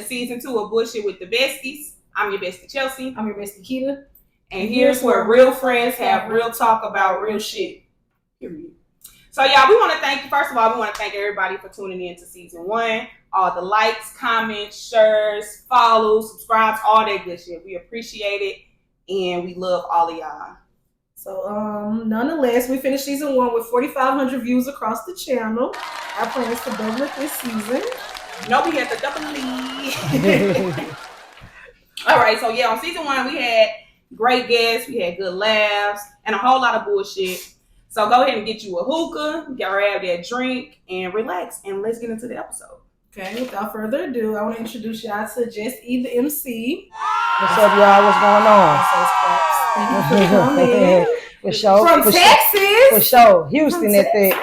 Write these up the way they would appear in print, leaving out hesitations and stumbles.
season 2 of Bullshit with the Besties. I'm your bestie Chelsea. I'm your bestie Keita. And here's where real friends have real talk about real shit. Period. So y'all, we want to thank you. First of all, we want to thank everybody for tuning in to season 1. All the likes, comments, shares, follows, subscribes, all that good shit. We appreciate it, and we love all of y'all. So, nonetheless, we finished season 1 with 4,500 views across the channel. Our plan is to double it this season. No, we had to double it. All right, so yeah, on season 1, we had great guests, we had good laughs, and a whole lot of bullshit. So go ahead and get you a hookah, grab that drink, and relax, and let's get into the episode. Okay, without further ado, I want to introduce y'all to Jus E Da Emcee. What's up, y'all? What's going on? Thank you for coming. For sure. From Texas? For sure. Houston at that.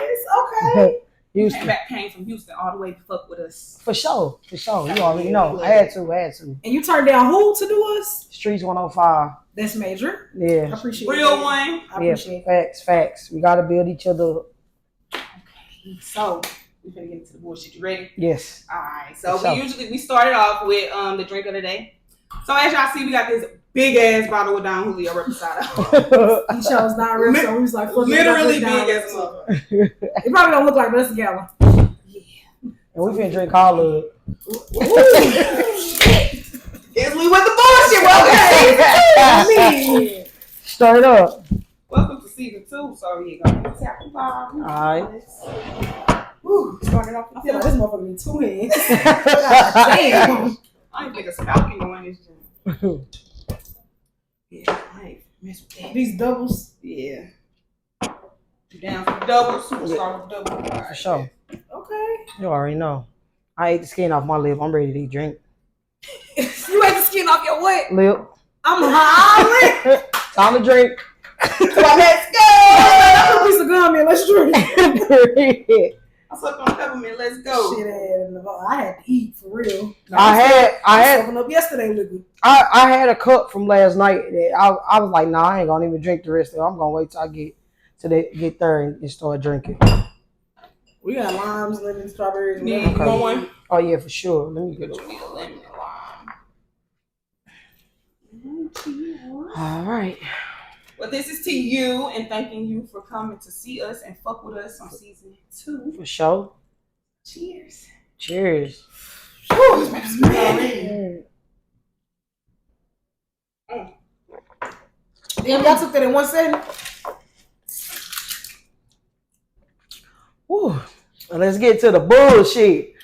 Okay. Houston. Came from Houston all the way to fuck with us. For sure. You already know. I had to. And you turned down who to do us? Streets 105. That's major. Yeah. I appreciate Real that. one. I appreciate Facts. We got to build each other up. Okay. So, we're going to get into the bullshit. You ready? Yes. All right. So, we started off with the drink of the day. So, as y'all see, we got this big ass bottle of Don Julio Reposado. He chose not real, so we was like, literally big as a mother. It probably don't look like this gallon. Yeah. And we finna drink all of it. It's we with the bullshit. Okay. Start it up. Welcome to season 2. So, we're going to tap the bottle. All right. Woo. Starting off. I feel like this motherfucker need 2 hands. Damn. I ain't think a falcon going this gym. Yeah, I ain't mess with that. These doubles. Yeah. You down for the doubles? We'll start with the double. Right. For sure. Okay. You already know. I ate the skin off my lip. I'm ready to eat drink. You ate the skin off your what? Lip. I'm hollering. Time to drink. So let's go. Put a piece of gum in. Let's drink. I sucked on peppermint. Let's go. Shit, I had to eat for real. I had up yesterday with me. I had a cup from last night. That I was like, nah, I ain't gonna even drink the rest of it. I'm gonna wait till I get there and start drinking. We got limes, lemons, strawberries. Need one? Oh yeah, for sure. Let me get it. Need a lemon and lime. All right. Well, this is to you and thanking you for coming to see us and fuck with us on season 2. For sure. Cheers. Cheers. Whew, this Damn, y'all took that in 1 setting. Woo. Well, let's get to the bullshit.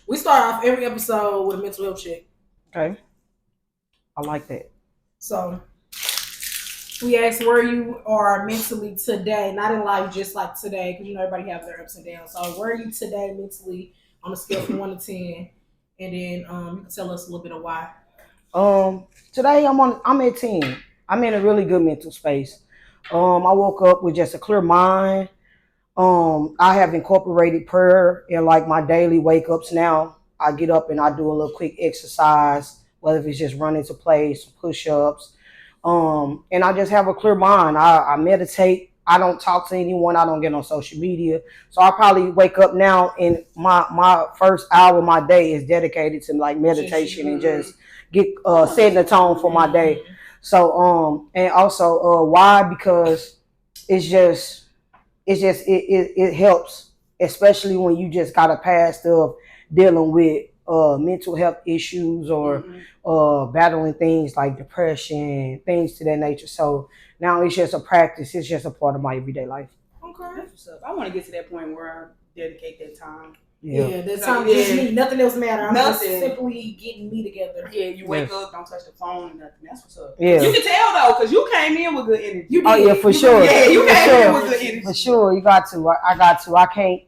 We start off every episode with a mental health check. Okay. I like that. So we asked where you are mentally today, not in life, just like today, because you know everybody have their ups and downs. So where are you today mentally on a scale from 1 to 10, and then you can tell us a little bit of why. Today I'm at 10. I'm in a really good mental space. I woke up with just a clear mind. I have incorporated prayer in like my daily wake ups now. I get up and I do a little quick exercise, whether if it's just running to place, push-ups. And I just have a clear mind. I meditate. I don't talk to anyone. I don't get on social media. So I probably wake up now and my first hour of my day is dedicated to like meditation and just get setting the tone for my day. So and also why? Because it helps, especially when you just got a past of dealing with mental health issues or battling things like depression, things to that nature. So now it's just a practice. It's just a part of my everyday life. Okay. I want to get to that point where I dedicate that time. Yeah, that time just me. Nothing else matters. I'm just simply getting me together. Yeah, you wake up, don't touch the phone and nothing. That's what's up. Yeah. You can tell though, because you came in with good energy. Oh yeah, for sure. Yeah, you came in with good energy. For sure, you got to. I got to. I can't.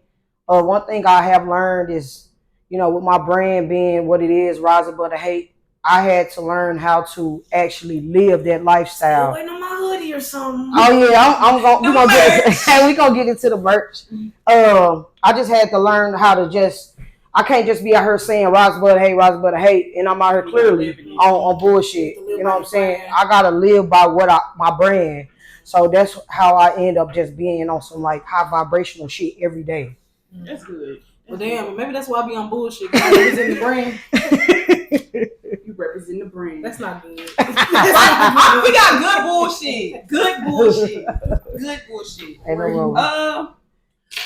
One thing I have learned is, you know, with my brand being what it is, Rise Above the Hate, I had to learn how to actually live that lifestyle. Waiting on my hoodie or something. Oh yeah, we gonna get into the merch. I just had to learn how to I can't just be out here saying Rise Above the Hate, Rise Above the Hate, and I'm out here clearly on bullshit. You know what I'm saying? I gotta live by my brand. So that's how I end up just being on some like high vibrational shit every day. That's good. Well, damn, maybe that's why I be on bullshit. I represent the brand. You represent the brand. That's not good. We got good bullshit. Good bullshit. Good bullshit.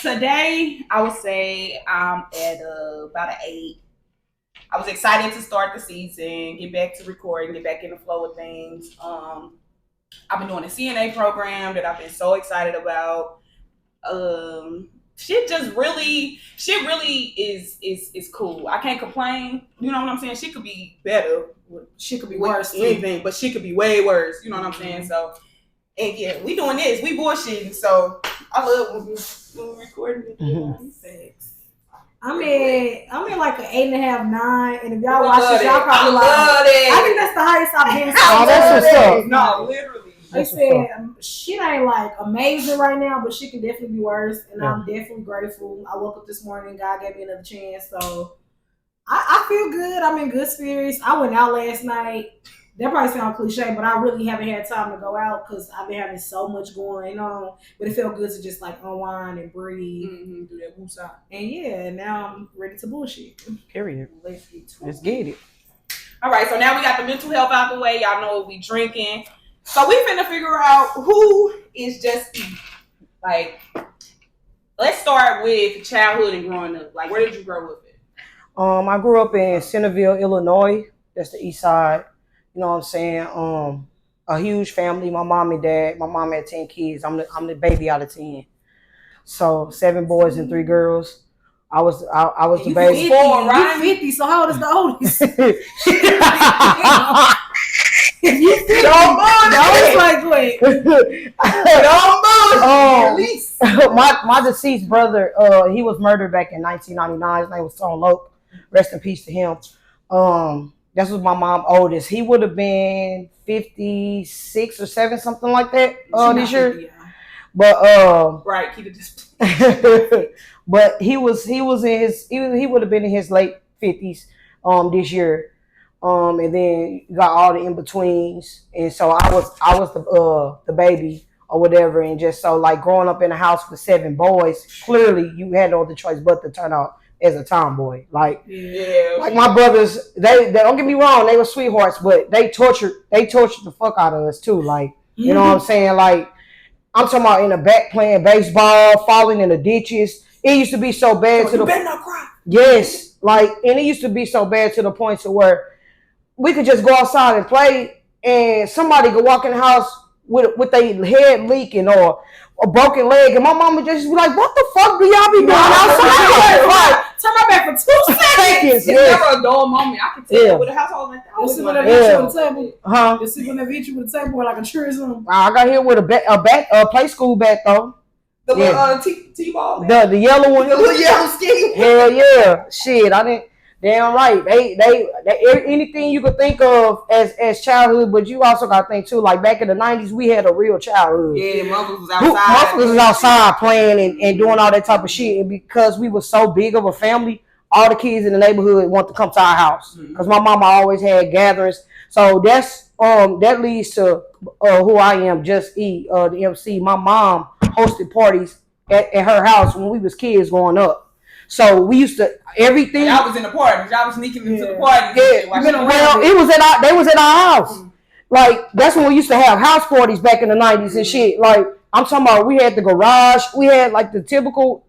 Today, I would say I'm at about an 8. I was excited to start the season, get back to recording, get back in the flow of things. I've been doing a CNA program that I've been so excited about. Shit really is cool. I can't complain. You know what I'm saying? Shit could be better. Shit could be worse. Anything, but shit could be way worse. You know what I'm saying? So, and yeah, we doing this. We bullshitting. So I love when we recording it. I'm in like an 8.5, 9, and if y'all watch this, y'all probably like. I think that's the highest I've been. Oh, that's what's up. No, literally. They said shit ain't like amazing right now, but shit can definitely be worse, and I'm definitely grateful. I woke up this morning, God gave me another chance, so I feel good. I'm in good spirits. I went out last night. That probably sounds cliche, but I really haven't had time to go out because I've been having so much going on. But it felt good to just like unwind and breathe, do that woosah. and yeah, now I'm ready to bullshit. Period. Let's get it. All right, so now we got the mental health out the way. Y'all know what we drinking. So we finna figure out who is Jus E. Like, let's start with childhood and growing up. Like, where did you grow up at? I grew up in Centerville, Illinois. That's the east side. You know what I'm saying? A huge family. My mom and dad. My mom had 10 kids. I'm the baby out of 10. So 7 boys and 3 girls. I was the baby. 4, right? You 50. So how old is the oldest? You 50. Don't bullshit. Like, wait. Don't bullshit. My deceased brother, he was murdered back in 1999. His name was Tone Loke. Rest in peace to him. That was my mom's oldest. He would have been 56 or 7, something like that. This year. 50, yeah. But right, keep it just. But he would have been in his late 50s this year. And then you got all the in-betweens. And so I was the baby or whatever. And just so like growing up in a house with 7 boys, clearly you had no other choice but to turn out as a tomboy. Like, like my brothers, they don't get me wrong, they were sweethearts, but they tortured the fuck out of us too. Like, you know what I'm saying? Like, I'm talking about in the back playing baseball, falling in the ditches. It used to be so bad you better not cry. Yes, like, and it used to be so bad to the point to where we could just go outside and play, and somebody could walk in the house with their head leaking or a broken leg, and my mama just be like, "What the fuck do y'all be doing outside?" Like, turn my back for 2 seconds. It's never a dull moment. I can tell with a household like that. You see when they beat you with a table? Huh? You see when they beat you with a table like a tourism? I got hit with a play school bat though. The little T-ball. The yellow one. The little yellow skinny. Hell yeah. Shit, I didn't. Damn right. They anything you could think of as childhood, but you also got to think too. Like back in the 90s, we had a real childhood. Yeah, motherfuckers was outside. Motherfuckers was outside playing and doing all that type of shit. And because we were so big of a family, all the kids in the neighborhood want to come to our house because my mama always had gatherings. So that's that leads to who I am, Jus E, the MC. My mom hosted parties at her house when we was kids growing up. So we used to everything. Y'all was in the party. Y'all was sneaking into the party. Yeah. Well, they was at our house. Like that's when we used to have house parties back in the 90s and shit. Like I'm talking about, we had the garage. We had like the typical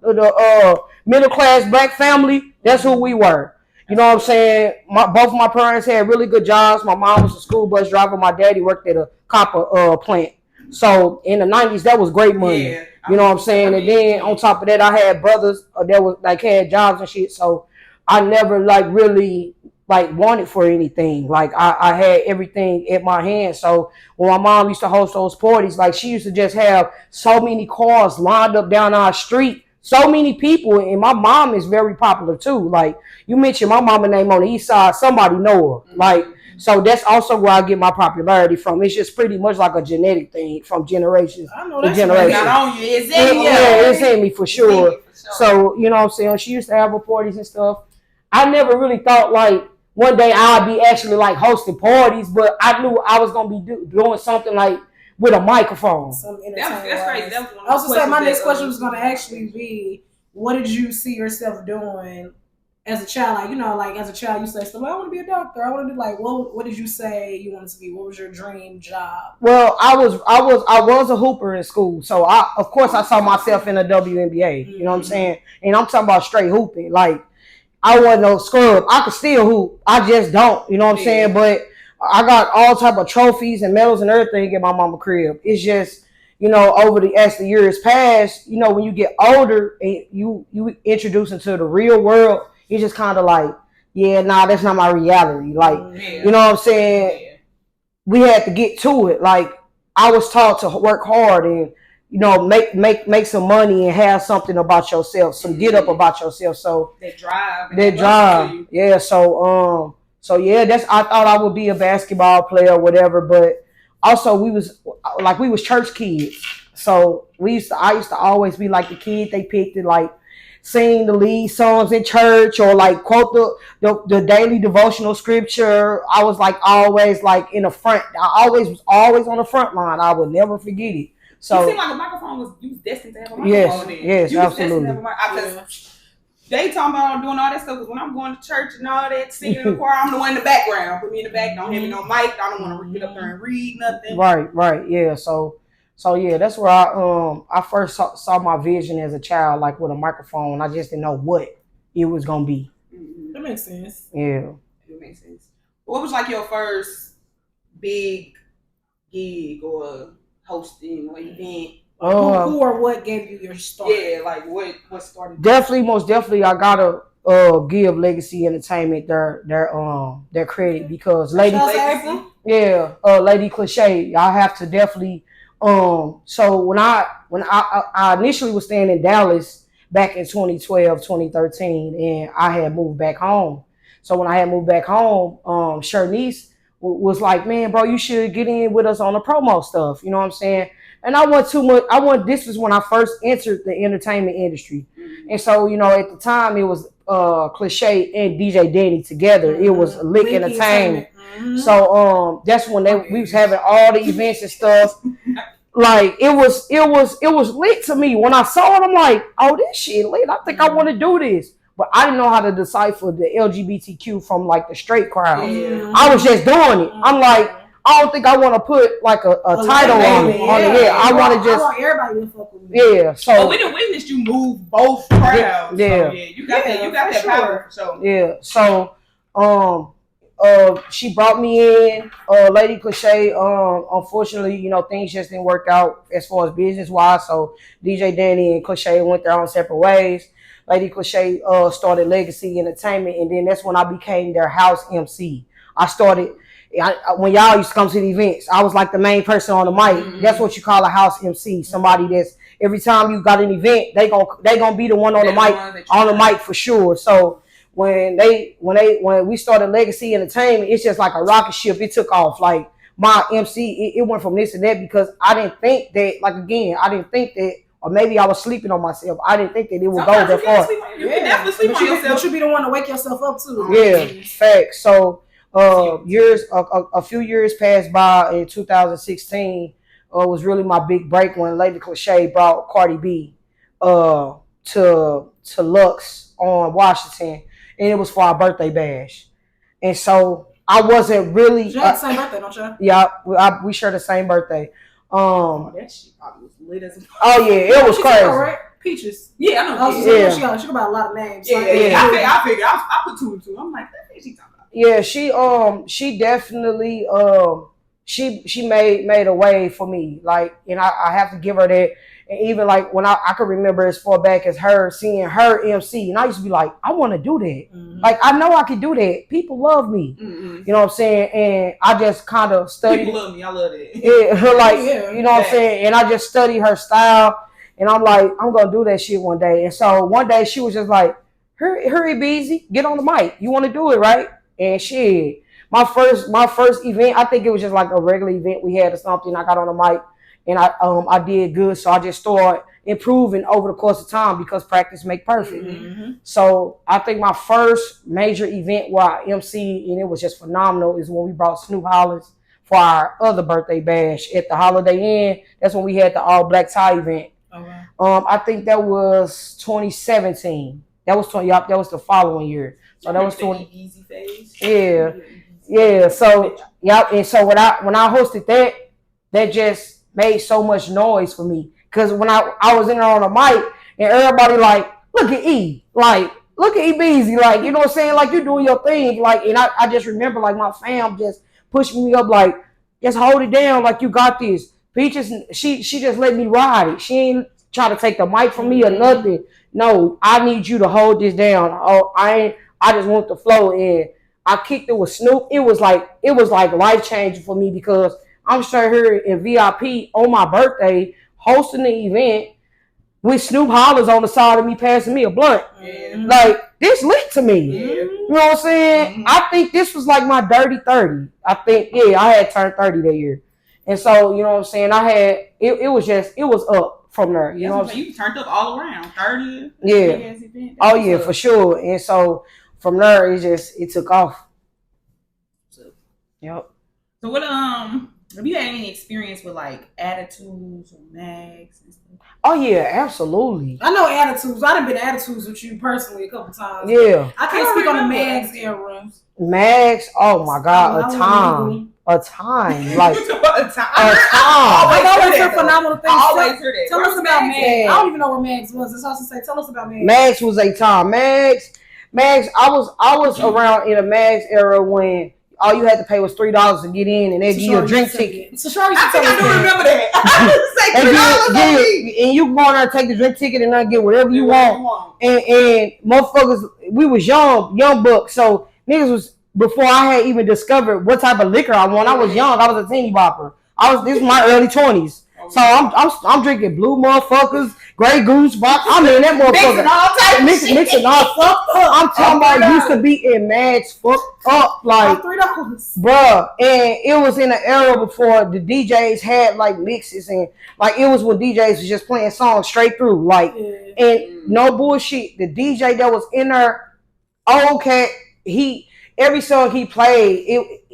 middle class black family. That's who we were. You know what I'm saying? Both of my parents had really good jobs. My mom was a school bus driver. My daddy worked at a copper plant. So in the 90s, that was great money. Yeah. You know what I'm saying? And then on top of that, I had brothers that was like had jobs and shit. So I never like really like wanted for anything. Like I had everything in my hand. So when my mom used to host those parties, like she used to just have so many cars lined up down our street. So many people, and my mom is very popular too. Like you mentioned my mama name on the east side, somebody know her. Like, so that's also where I get my popularity from. It's just pretty much like a genetic thing from generation to generation. Not on you. It's in you. Yeah, it's in me for sure. So, you know what I'm saying? She used to have her parties and stuff. I never really thought like one day I'd be actually like hosting parties, but I knew I was going to be doing something like with a microphone. That's crazy. I was going to say my next question was going to actually be, what did you see yourself doing as a child? Like, you know, like as a child, you say stuff like, I want to be a doctor. I want to be like, what did you say you wanted to be? What was your dream job? Well, I was a hooper in school, so of course I saw myself in a WNBA. You know what I'm saying? And I'm talking about straight hooping. Like I wasn't no scrub. I could still hoop. I just don't. You know what I'm saying? But I got all type of trophies and medals and everything in my mama crib. It's just, you know, as the years pass, you know, when you get older and you introduce into the real world, it's just kind of like, yeah, nah, that's not my reality. Like, you know what I'm saying? Yeah. We had to get to it. Like, I was taught to work hard and, you know, make some money and have something about yourself, some get up about yourself. So that drive. Yeah. So yeah, I thought I would be a basketball player or whatever, but also we was church kids. So I used to always be like the kid they picked to like sing the lead songs in church or like quote the daily devotional scripture. I was like always like in the front. I was always on the front line. I would never forget it. So you seem like a microphone you was destined to have a microphone. Yes, absolutely. They talking about doing all that stuff because when I'm going to church and all that, singing in the choir, I'm the one in the background. Put me in the back. Don't have me no mic. I don't want to get up there and read nothing. Right. Yeah. So yeah, that's where I first saw my vision as a child, like with a microphone. I just didn't know what it was gonna be. That makes sense. Yeah. It makes sense. What was like your first big gig or hosting or event? Who or what gave you your start? Yeah, like what started? Most definitely, I gotta give Legacy Entertainment their credit because Lady Cliche, I have to definitely. So when I initially was staying in Dallas back in 2012, 2013, and I had moved back home. So when I had moved back home, Shernice was like, man, bro, you should get in with us on the promo stuff. You know what I'm saying? And I want too much. This was when I first entered the entertainment industry. And so, you know, at the time it was Cliche and DJ Danny together. It was Lick Entertainment. So that's when we was having all the events and stuff. Like it was lit to me. When I saw it, I'm like, oh, this shit lit. I think I want to do this. But I didn't know how to decipher the LGBTQ from like the straight crowd. I was just doing it. I'm like, I don't think I want to put like a title on it. I want to just. I want everybody to fuck with me. Yeah. So we done witnessed you move both crowds. Yeah. So, you got that power. So yeah. So she brought me in. Lady Cliche. Unfortunately, you know, things just didn't work out as far as business wise. So DJ Danny and Cliche went their own separate ways. Lady Cliche started Legacy Entertainment, and then that's when I became their house MC. I started. When y'all used to come to the events, I was like the main person on the mic. That's what you call a house MC. Somebody that's every time you got an event, they gonna be the one on the mic for sure. So when we started Legacy Entertainment, it's just like a rocket ship. It took off. Like my MC, it went from this and that because I didn't think that. Or maybe I was sleeping on myself. I didn't think that it would go that far. You can definitely sleep on yourself. But you be the one to wake yourself up too. Yeah, facts. So a few years passed by. In 2016 was really my big break when Lady Cliche brought Cardi B to Lux on Washington, and it was for our birthday bash. And so I wasn't really. You have the same birthday, don't you? Yeah, we share the same birthday. That shit probably was lit as. Oh yeah, it was crazy. Right? Peaches. Yeah, I know. She got about a lot of names. Yeah. I figured. I put two and two. I'm like, that's she talking about. Yeah, she definitely she made a way for me. Like, and I have to give her that. And even like when I could remember as far back as her seeing her MC, and I used to be like, I want to do that. Like I know I could do that. People love me. You know what I'm saying? And I just kind of studied. People love me. I love it. Yeah, her you know what I'm saying? And I just studied her style, and I'm like, I'm gonna do that shit one day. And so one day she was just like, hurry, Beezy, get on the mic. You want to do it, right? And shit, my first event, I think it was just like a regular event we had or something. I got on the mic and I did good. So I just started improving over the course of time because practice make perfect. So I think my first major event where I emceed and it was just phenomenal is when we brought Snoop Hollins for our other birthday bash at the Holiday Inn. That's when we had the all black tie event. I think that was 2017. That was 20. Yup, that was the following year. So that was 20. Easy phase. Yeah, yeah. So yep. And so when I hosted that just made so much noise for me. Cause when I was in there on the mic and everybody like, look at E, like look at E Beezy, like you know what I'm saying, like you doing your thing, like and I just remember like my fam just pushing me up, like just hold it down, like you got this. Peaches, she just let me ride it. She ain't try to take the mic from me or nothing. No, I need you to hold this down. Oh, I just want the flow in. I kicked it with Snoop. It was like life changing for me because I'm straight here in VIP on my birthday hosting the event with Snoop Hollers on the side of me passing me a blunt. Yeah. Like this lit to me. Yeah. You know what I'm saying? Mm-hmm. I think this was like my dirty 30. I think I had turned 30 that year. And so, you know what I'm saying? I had it was up from there. You know what I'm saying? You turned up all around. 30. Yeah. Oh yeah, for sure. And so from there it took off. Yep. So what have you had any experience with like attitudes or mags and stuff? Oh yeah, absolutely. I know attitudes. I done been attitudes with you personally a couple times. Yeah. I can't speak on the mags era. Mags, oh my God, a time. Like a time. I've always heard phenomenal things. I always heard that. Tell us about Mags. I don't even know what Mags was. That's all to say. Tell us about Mags. Mags was a time. Mags, I was around in a Mags era when all you had to pay was $3 to get in, and they give you a drink ticket. So Shorty, I think I do remember that. and you go on there and take the drink ticket and not get whatever you want. And motherfuckers, we was young bucks, so niggas was before I had even discovered what type of liquor I want. I was young. I was a teeny bopper. This is my early 20s. So I'm drinking blue motherfuckers, Grey Goose box. I'm in that motherfucker. Mixing all fucked up. I'm talking about used to be in Mags fucked up like $3. Bruh. And it was in an era before the DJs had like mixes and like it was when DJs was just playing songs straight through. Like and no bullshit. The DJ that was in there, okay, every song he played,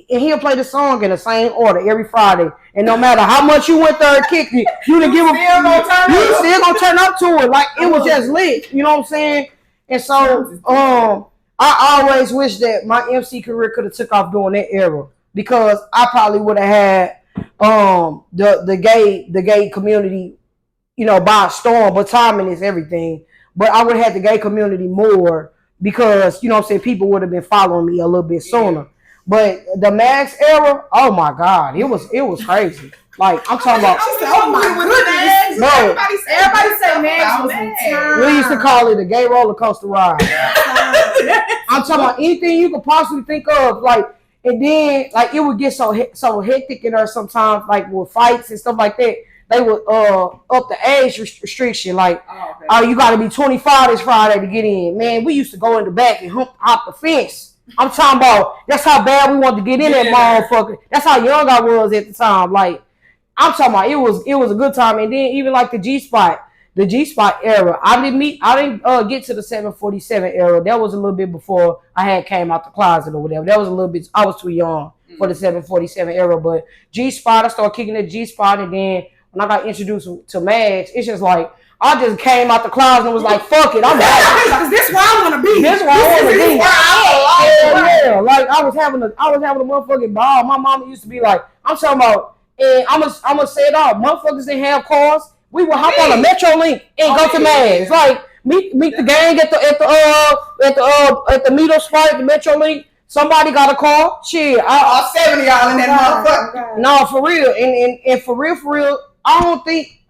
and he'll play the song in the same order every Friday. And no matter how much you went there and kicked it, you still gonna turn up to it. Like it was just lit. You know what I'm saying? And so I always wish that my MC career could have took off during that era because I probably would have had the gay community, you know, by storm. But timing is everything. But I would have had the gay community more because, you know what I'm saying, people would have been following me a little bit sooner. Yeah. But the Mags era, oh my God, it was crazy. Like I'm talking about, oh my goodness, bro. Everybody say Mags was the we used to call it a gay roller coaster ride. I'm talking about anything you could possibly think of, like, and then like it would get so hectic in there sometimes, like with fights and stuff like that. They would up the age restriction, like, you got to be 25 this Friday to get in. Man, we used to go in the back and hop the fence. I'm talking about that's how bad we wanted to get in that motherfucker. That's how young I was at the time. Like I'm talking about it was a good time. And then even like the G Spot era. I didn't get to the 747 era. That was a little bit before I had came out the closet or whatever. That was a little bit. I was too young for the 747 era. But G Spot, I started kicking the G Spot, and then when I got introduced to Mags, it's just like. I just came out the closet and was like, fuck it, I'm out. This where I want to be. This where I want to be. Yeah. Like I was having a motherfucking ball. My mama used to be like, I'm talking about, and I'm gonna say it all. Motherfuckers didn't have cars. We would hop on a Metrolink and go to Mags. Like meet the gang at the Meadow spot at the Metrolink. Somebody got a car. Shit, all 7 of y'all in that motherfucker. No, for real, and for real,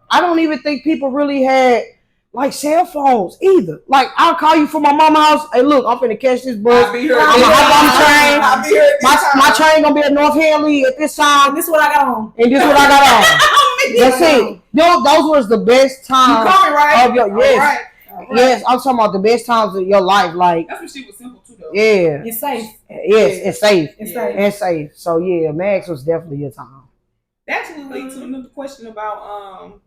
I don't even think people really had like cell phones either. Like I'll call you from my mama's house. Hey, look, I'm finna catch this bus. I'm gonna hop on the train. My train gonna be at North Hanley at this time. This is what I got on. And this is what I got on. That's it. Those was the best times of your yes. I'm talking about the best times of your life. Like that's when she was simple too, though. Yeah, it's safe. Yes, it's safe. It's safe. So yeah, Max was definitely a time. That actually leads to another question about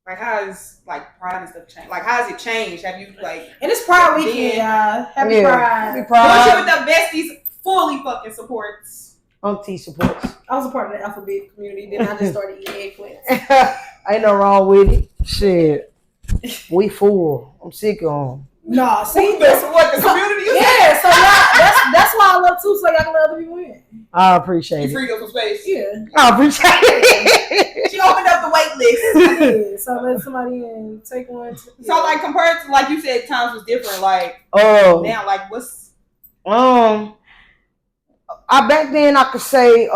like how is like pride and stuff changed? Like how has it changed? Have you like? And it's Pride Weekend, y'all. Happy Pride. Happy Pride. With the besties fully fucking supports. Auntie supports. I was a part of the alphabet community. Then I just started eating eggplants. Ain't no wrong with it. Shit. We full. I'm sick of them. Nah, see, what the community? Yeah, so that's why I love too, so y'all can let other people in. I appreciate You it. freed up some space. Yeah. I appreciate it. She opened up the wait list. Yeah, so let somebody in, take one. So like compared to like you said, times was different. Like now, like what's I back then I could say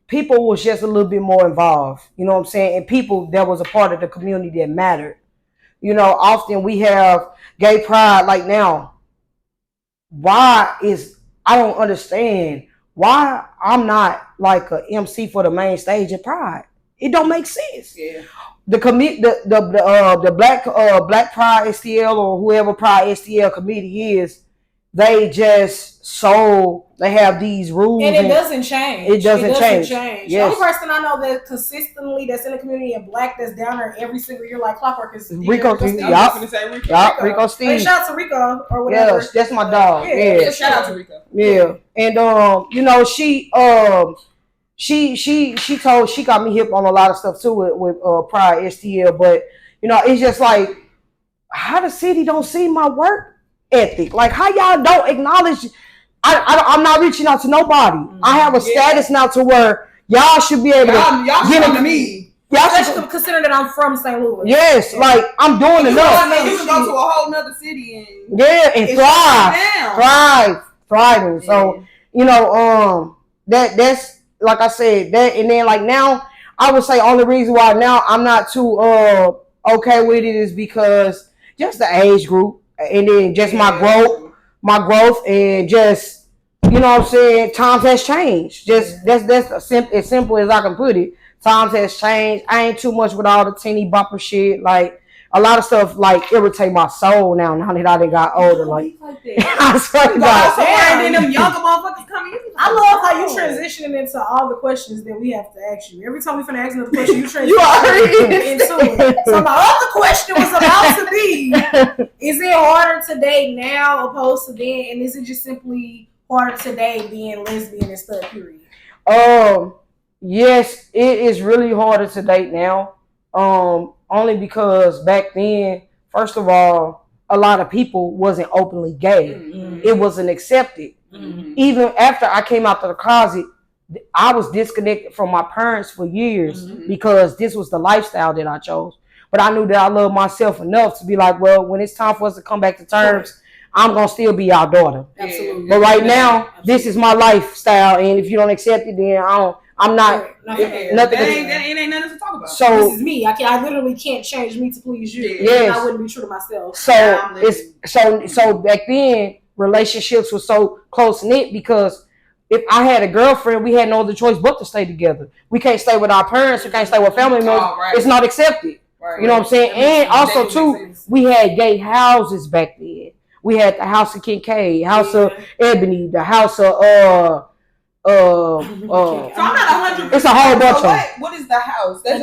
people was just a little bit more involved. You know what I'm saying? And people that was a part of the community that mattered. You know, often we have gay pride like now. I don't understand why I'm not like a MC for the main stage at Pride. It don't make sense. Yeah. The Black Pride STL or whoever Pride STL committee is, they have these rules and it doesn't change. It doesn't change. Yes. The only person I know that consistently that's in the community and black that's down there every single year like clockwork is Rico Steve. Rico Steve. Hey, shout out to Rico or whatever. Yes, that's my dog. Yeah. Shout out to Rico. Yeah. And you know, she got me hip on a lot of stuff too with Pride STL, but you know, it's just like how the city don't see my work ethic. Like how y'all don't acknowledge I'm not reaching out to nobody. I have a status now to where y'all should be able to get to me. Y'all should consider that I'm from St. Louis. Yes, like I'm doing enough. You can go to a whole nother city and thriving. So you know, that's like I said that, and then like now I would say only reason why now I'm not too okay with it is because just the age group, and then just my growth, and just you know what I'm saying. Times has changed. Just that's as simple as I can put it. Times has changed. I ain't too much with all the teeny bopper shit. Like a lot of stuff like irritate my soul now that I done got older. Like I swear to God. And then them younger motherfuckers coming in. I love how you transitioning into all the questions that we have to ask you. Every time we finna ask another question, you transition into it. So my other question was about to be: is it harder today now opposed to then, and is it just simply harder today being lesbian and stuff? Period. Yes, it is really harder to date now. Only because back then, first of all, a lot of people wasn't openly gay. Mm-hmm. It wasn't accepted. Mm-hmm. Even after I came out of the closet, I was disconnected from my parents for years because this was the lifestyle that I chose. But I knew that I loved myself enough to be like, well, when it's time for us to come back to terms, I'm going to still be our daughter. Absolutely. But right now, this is my lifestyle. And if you don't accept it, then I'm not. It ain't nothing to talk about. So this is me. I literally can't change me to please you. Yes. I wouldn't be true to myself. So back then relationships were so close knit because if I had a girlfriend, we had no other choice but to stay together. We can't stay with our parents. We can't stay with family members. Right. It's not accepted. Right. You know what I'm saying? And also too, we had gay houses back then. We had the House of Kincaid, House of Ebony, the House of so I'm not 100%. It's a whole bunch of them. What is the house? That's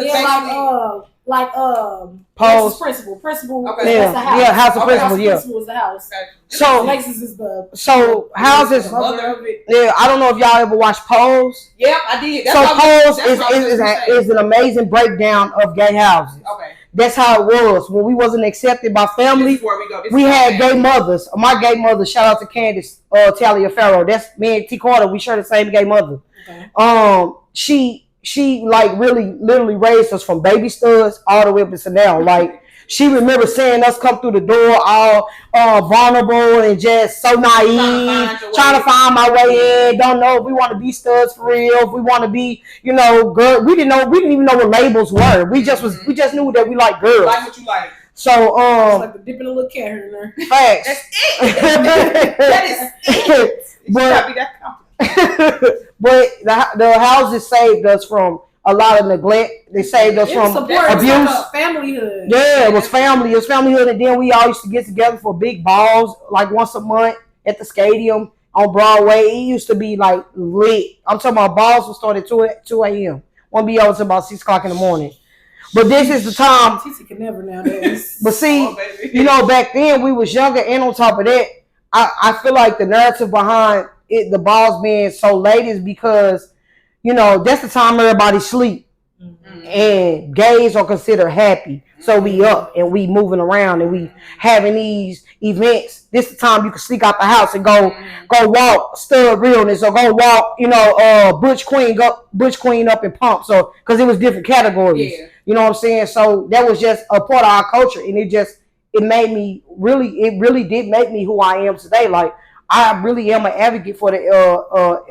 Post principal. Okay. That's the house. Yeah, House of Principal. Yeah. Principal is the house. So Lexus is the. So houses. Yeah, I don't know if y'all ever watched Pose. Yep, I did. Pose is an amazing breakdown of gay houses. Okay. That's how it was when we wasn't accepted by family. We had gay mothers. My gay mother, shout out to Candace Talia Farrow. That's me and T Carter. We share the same gay mother. Okay. She like really literally raised us from baby studs all the way up to now. Like she remembers seeing us come through the door all vulnerable and just so naive, trying to find my way in. Don't know if we want to be studs for real. If we want to be, you know, girl. We didn't even know what labels were. We just knew that we like girls. Like what you like. So it's like the dipping a little cat here and there. Facts. That's it. That is it. But the houses saved us from a lot of neglect. They saved us from abuse. Like familyhood. Yeah, it was family. It was familyhood, and then we all used to get together for big balls, like once a month at the stadium on Broadway. It used to be like lit. I'm talking about balls would start at 2 a.m. Won't be over until about 6 o'clock in the morning. But this is the time. TC can never nowadays. But see, you know, back then we was younger, and on top of that, I feel like the narrative behind it, the balls being so late, is because, you know, that's the time everybody sleep. And gays are considered happy. So we up and we moving around and we having these events. This is the time you can sneak out the house and go walk stud realness or go walk, Butch Queen up in pump. So because it was different categories. Yeah. You know what I'm saying? So that was just a part of our culture, and it really did make me who I am today. Like I really am an advocate for the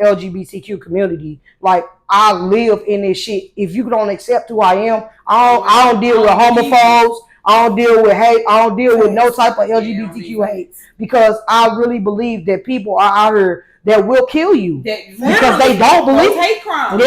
LGBTQ community. Like I live in this shit. If you don't accept who I am, I don't deal with homophobes. I don't deal with hate. I don't deal with no type of LGBTQ hate because I really believe that people are out here that will kill you because they don't believe hate crime.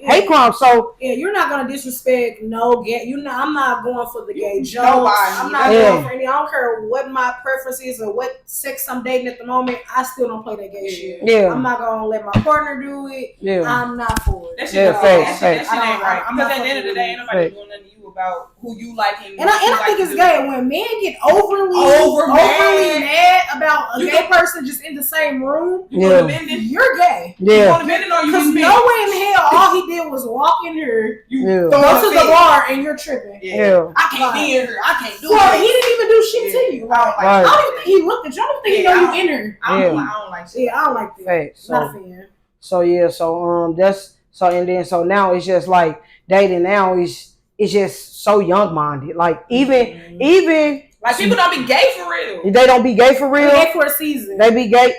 Hate crime. So you're not gonna disrespect no gay. I'm not going for the gay jokes. I'm not Yeah. going for any. I don't care what my preference is or what sex I'm dating at the moment. I still don't play that gay shit. Yeah. I'm not gonna let my partner do it. Yeah. I'm not for it. That shit ain't facts. right. Because at the end of the day, ain't nobody doing nothing to you about who you like and I think it's gay when men get overly mad about a gay person just in the same room. Yeah. You're gay. Yeah. Because no way in hell all he did was walk in here, Yeah. go to the bar, and you're tripping. Yeah. I can't be in here. I can't do it. it. He didn't even do shit to you. Right. I don't even think he looked at you. I don't think he know you in here. I don't like shit. Yeah, I don't like that. Hey, Not a fan. So now it's just like dating now is just so young minded. Like even like people don't be gay for real. They don't be gay for real. Gay for a season. They be gay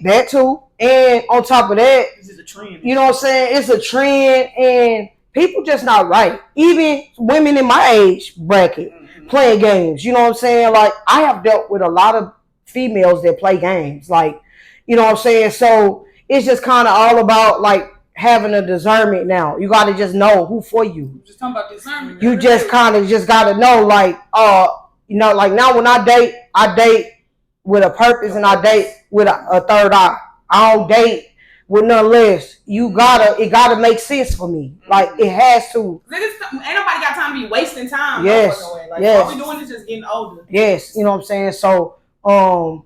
that too. And on top of that, This is a trend. you know what I'm saying? It's a trend and people just not right. Even women in my age bracket playing games. You know what I'm saying? Like I have dealt with a lot of females that play games. Like, you know what I'm saying? So it's just kind of all about like having a discernment now. You got to just know who for you. Just talking about discernment. You just kind of just got to know like, like now when I date with a purpose and I date with a third eye. I don't date with none less. It gotta make sense for me. Like it has to. Ain't nobody got time to be wasting time. Yes. Like Yes. all we doing is just getting older. Yes, you know what I'm saying? So I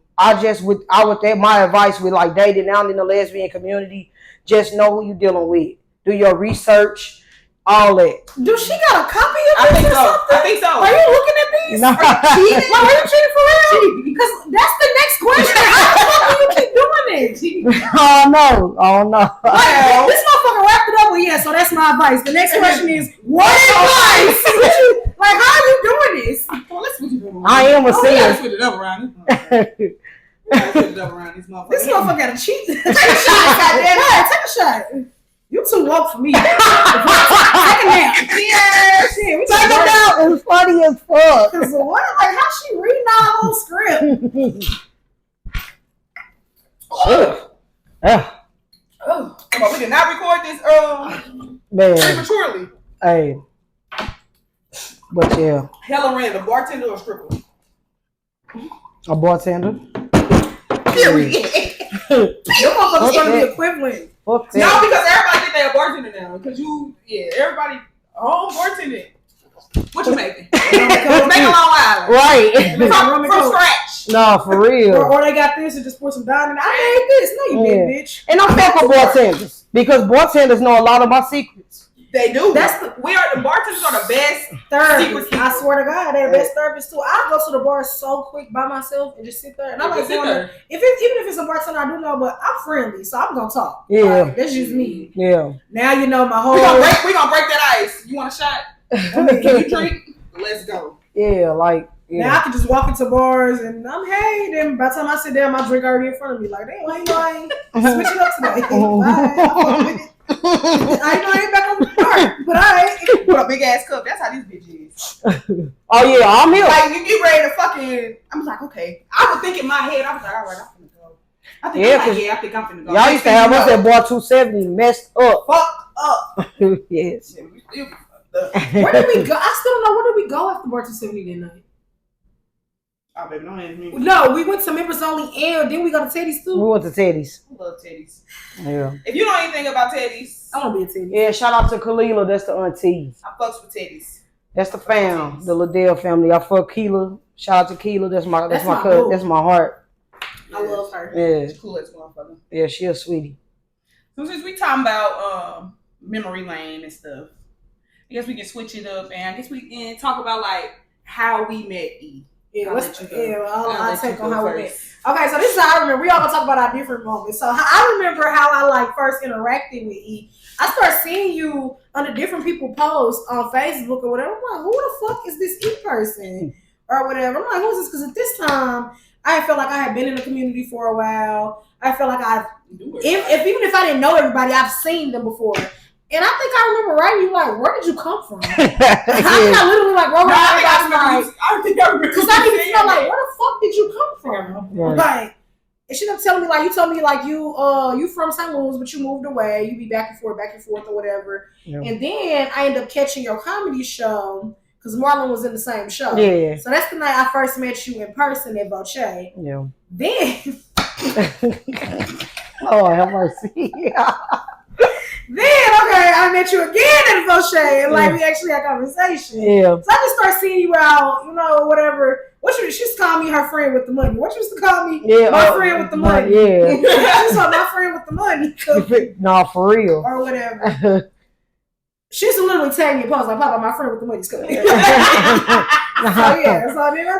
would my advice with like dating out in the lesbian community, just know who you dealing with. Do your research, all that. Dude, she got a copy of I this think or so. something? I think so. Are you looking at these? No. Are you cheating? Like, are you cheating for real? Because that's the next question. How the fuck do you keep doing this? Oh no. Like, this motherfucker wrapped it up with so that's my advice. The next question is, what advice? Like, how are you doing this? Well, let's switch it up. I am a Let's singer. switch it up around. Let's switch it up around these motherfuckers. This motherfucker got to cheat. Take a shot, goddamn. Take a shot. You too woke for me. Take a nap. Yeah, shit. We Take it out. It's funny as fuck. Cause what? Like, how she reading our whole script? Oh, come on, we did not record this Man, prematurely. hey, but yeah, Hella random, bartender or stripper? a bartender. Period. Your motherfucker's gonna be equivalent. Fuck No, that. because everybody think they a bartender now. Because everybody, bartender. What you making? Make a Long Island. Right. From scratch. No, for real. Or they got this and just pour some diamond. I made this. No, you didn't, bitch. And I'm fuck with bartenders because bartenders know a lot of my secrets. They do. The bartenders are the best therapists. I swear to God, they're the best therapists too. I go to the bar so quick by myself and just sit there. And I like going there. Even if it's a bartender I do know, but I'm friendly, so I'm gonna talk. Yeah, like, that's just me. Yeah. Now you know my whole. We gonna break that ice. You want a shot? Can you drink? Let's go. Yeah, like. Yeah. Now I can just walk into bars and then by the time I sit down, my drink already in front of me. Like, damn, I ain't switching up today. Bye. I ain't back on the start, but I with a big ass cup. That's how this bitch is. Oh yeah, I'm here. Like you get ready to fucking. I'm like, okay. I would think in my head. I was like, all right, I'm finna go. I think I'm finna go. Y'all used to have us at bar 270 messed up. Fuck up. Yes. Where did we go? I still don't know. Where did we go after bar 270 that night? Oh, baby, don't ask me. No, we went to members only, and then we go to Teddy's too. We went to Teddy's. I love Teddy's. Yeah. If you know anything about Teddy's, I want to be a Teddy's. Yeah, shout out to Kalila. That's the aunties. I fucks with Teddy's. That's the fam, the Liddell family. I fuck Keela. Shout out to Keela. That's my cousin. That's my heart. I love her. Yeah. She's cool as motherfucker. Yeah, she a sweetie. So since we talking about memory lane and stuff, I guess we can switch it up, and I guess we can talk about like how we met E. Yeah, I'll take on how we met. first. Okay, so this is how I remember. We all gonna talk about our different moments. So I remember how I like first interacted with E. I started seeing you under different people posts on Facebook or whatever. I'm like, who the fuck is this E person or whatever? I'm like, who's this? Because at this time, I felt like I had been in the community for a while. I felt like even if I didn't know everybody, I've seen them before. And I think I remember writing you like, where did you come from? I think I literally like wrote I think I remember. because I didn't even know like, where the fuck did you come from? Right. Like, and she kept telling me like, you told me like you from St. Louis, but you moved away. You be back and forth or whatever. Yeah. And then I ended up catching your comedy show because Marlon was in the same show. Yeah. So that's the night I first met you in person at Voce. Yeah. Then. Oh, have mercy. Then, I met you again at Voce, and like we actually had a conversation. Yeah. So I just started seeing you out, whatever. She used to call me her friend with the money. What you used to call me? Yeah, my friend with the money. Yeah. She saw my friend with the money. No, for real. Or whatever. She used to literally tag me and post like, Papa, my friend with the money's coming. So then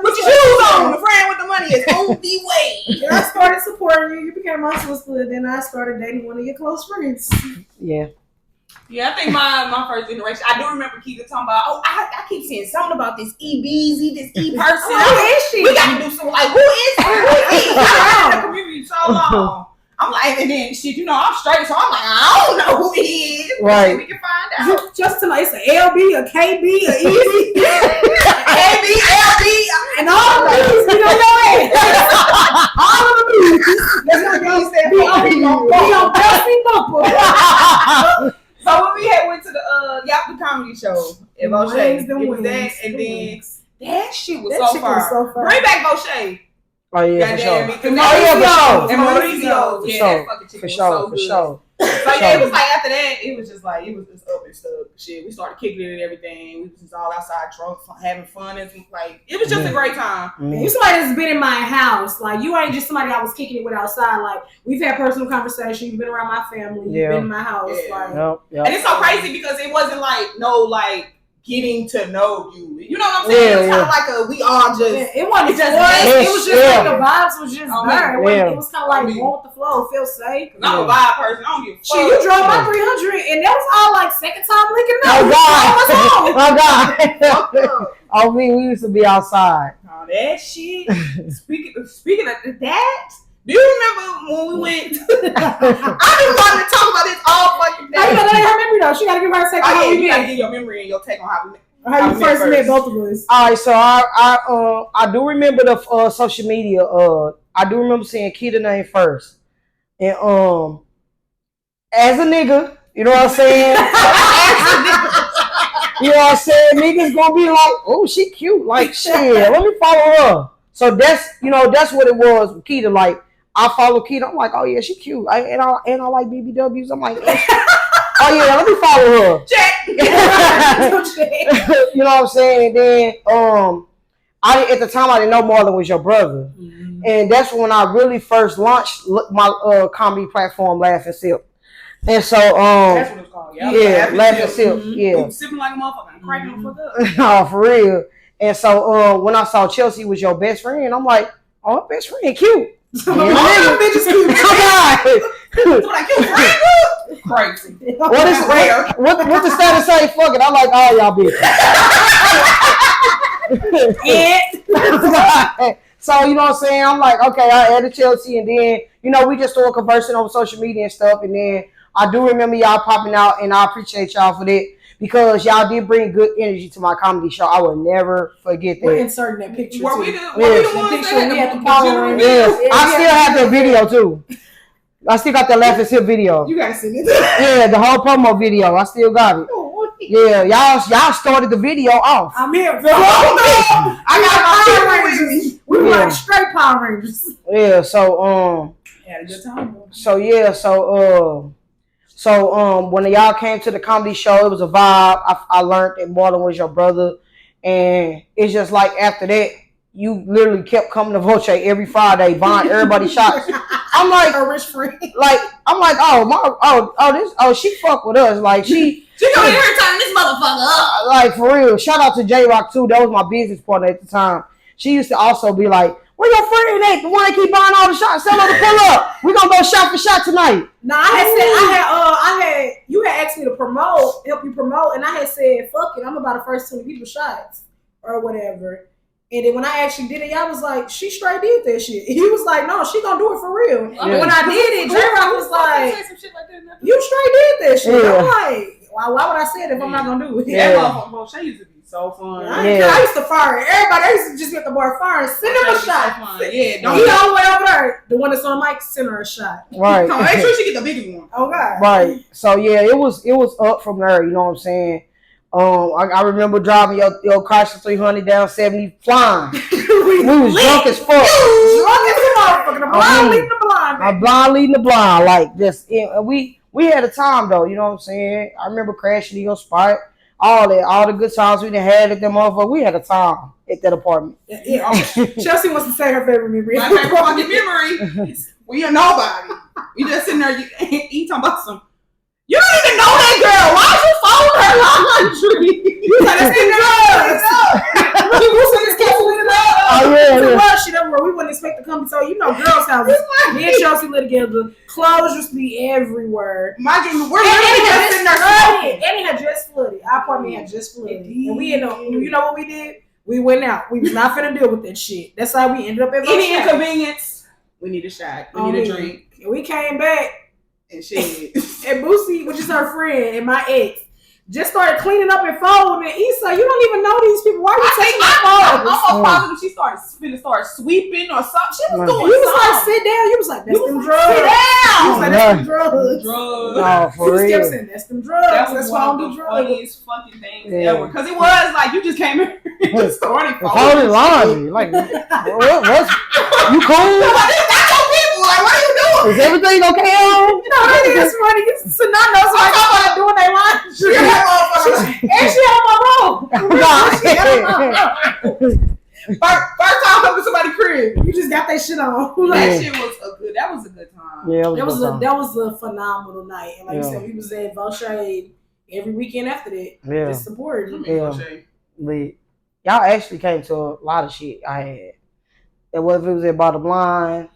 put your shoes on. The friend with the money is on the way. Then I started supporting you. You became my sister. Then I started dating one of your close friends. Yeah. Yeah, I think my first interaction, I do remember Keita talking about, I keep seeing something about this EBZ, this E person. Who is she? We got to do something like, who is she? I've been in the community so long. I'm like, and then shit, I'm straight, so I'm like, I don't know who he is. Right. We can find out. Just to like, it's an LB, a KB, a Easy, AB, LB, and all of these, you know your ass. All of the music. That's what be on Dusty Bumper. So when we went to the comedy show at Voce, it was that, and then that shit was so far. Bring back Voce. Oh yeah, for sure. For sure. And Mauricio. Yeah, that fucking chick was so good. For sure. So yeah, it was like after that, it was just like, it was just up and stuff. Shit, we started kicking it and everything. We was just all outside drunk, having fun. And like, it was just a great time. You somebody that's been in my house. Like, you ain't just somebody I was kicking it with outside. Like, we've had personal conversation. You've been around my family. You've been in my house. Yeah. Like, and it's so crazy because it wasn't like, getting to know you. You know what I'm saying? It was kind of like we all just. It wasn't just it was just like the vibes was just there. It was kind of like going with the flow. Feel safe. I'm a vibe person. I don't give a fuck. You drove my 300 and that was all like second time linking up. Oh God. Oh, we used to be outside. Oh, that shit. Speaking of that. Do you remember when we went? I've been wanting to talk about this all fucking day. How you gotta let her memory though? She gotta give her a second. You gotta give your memory and your take on how we met. How you first met both of us. All right, so I do remember the social media. I do remember seeing Keita name first, and as a nigga, you know what I'm saying. You know what I'm saying? Niggas gonna be like, oh, she cute, like shit. Let me follow her. So that's what it was with Keita. Like, I follow Keita. I'm like, oh yeah, she cute. And I like BBWs. I'm like, oh yeah, let me follow her. Check. You know what I'm saying? And then at the time I didn't know Marlon was your brother. Mm-hmm. And that's when I really first launched my comedy platform, Laugh and Sip. And so that's what it's called. Yeah, Laugh and Sip. Mm-hmm. Yeah. Sipping like a motherfucker and cracking the fuck up. No, for real. And so when I saw Chelsea was your best friend, I'm like, oh, her best friend cute. All them bitches cute. Like, you friend? Crazy. What the status say? Fuck it. I like all y'all bitches. So, you know what I'm saying? I'm like, okay, I added Chelsea, and then, we just started conversing over social media and stuff, and then I do remember y'all popping out, and I appreciate y'all for that. Because y'all did bring good energy to my comedy show. I will never forget that. We're inserting that picture. Were we the ones that had the power? Yes. I still have the video too. I still got the Laugh and Sip video. You gotta send it. Yeah, the whole promo video. I still got it. Yeah, y'all started the video off. I'm here. I got my Power Rangers. We were like straight Power Rangers. Yeah, so had a good time. So when y'all came to the comedy show, it was a vibe. I learned that Marlon was your brother, and it's just like after that, you literally kept coming to Voce every Friday, buying everybody shots. I'm like, a rich friend. Like I'm like, she fuck with us. Like she She gonna hear turning this motherfucker up. Like, for real. Shout out to J-Rock, too. That was my business partner at the time. She used to also be like, where your friend at? The one that keep buying all the shots. Tell her to pull up. We gonna go shot for shot tonight. No, you had asked me to help you promote, and I had said, fuck it, I'm about to first 20 people shots or whatever. And then when I actually did it, y'all was like, she straight did that shit. He was like, no, she gonna do it for real. Yeah. And when I did it, J-Rock was like, you straight did that shit. Yeah. I'm like, why would I say it if I'm not gonna do it? That motherfucker, she used to be so fun. I used to fire everybody. I used to just get the boy firing. Send him a shot. Yeah, don't he all the way over there. The one that's on the mic, send her a shot. Right. Make sure she get the biggest one. Oh God. Right. So yeah, it was up from there. You know what I'm saying? I remember driving your Chrysler 300 down 70 flying. We was drunk as fuck. Drunk as a motherfucker. The blind leading the blind. A blind leading the blind. Like just we had a time though. You know what I'm saying? I remember crashing in your spot. All the good times we done had at that motherfucker. We had a time at that apartment. Yeah. Chelsea wants to say her favorite memory. My favorite fucking memory. We are nobody. We just sitting there eat talking about some. You don't even know that girl. Why you follow her laundry? You gotta see drugs. She was in this case with Oh yeah. Shit everywhere. We wouldn't expect to come. So you know, girls' houses. Me and Chelsea live together. Clothes used to be everywhere. My dream. We're literally just sitting there smoking. And it had just flooded. Our apartment had just flooded. And we ended up. You know what we did? We went out. We was not finna deal with that shit. That's how we ended up at any inconvenience. We need a shot. We need a drink. And we came back. And shit. And Boosie, which is her friend and my ex, just started cleaning up and folding. And Issa, you don't even know these people. Why are you taking my phone? I'm almost positive she started sweeping or something. She was doing You was something. like, sit down. You was like, that's them drugs. Sit down. You was like, that's them drugs. No, for You real. kept saying, that's them drugs. That was that's one why of I'm the drugs. funniest fucking things ever. Because it was like, you just came here and just started folding laundry. Like, what's you cool? That's your people. Like, what are you doing? Is everything okay? No, that is funny. So now knows like I'm doing their laundry. And she had my roll. First time coming to somebody's crib. You just got that shit on. That shit was a good. That was a good time. Yeah, that was a phenomenal night. And like you said, we was at Volshade every weekend after that. Yeah. Just supporting. Y'all actually came to a lot of shit I had. And whether it was at Bottom Line.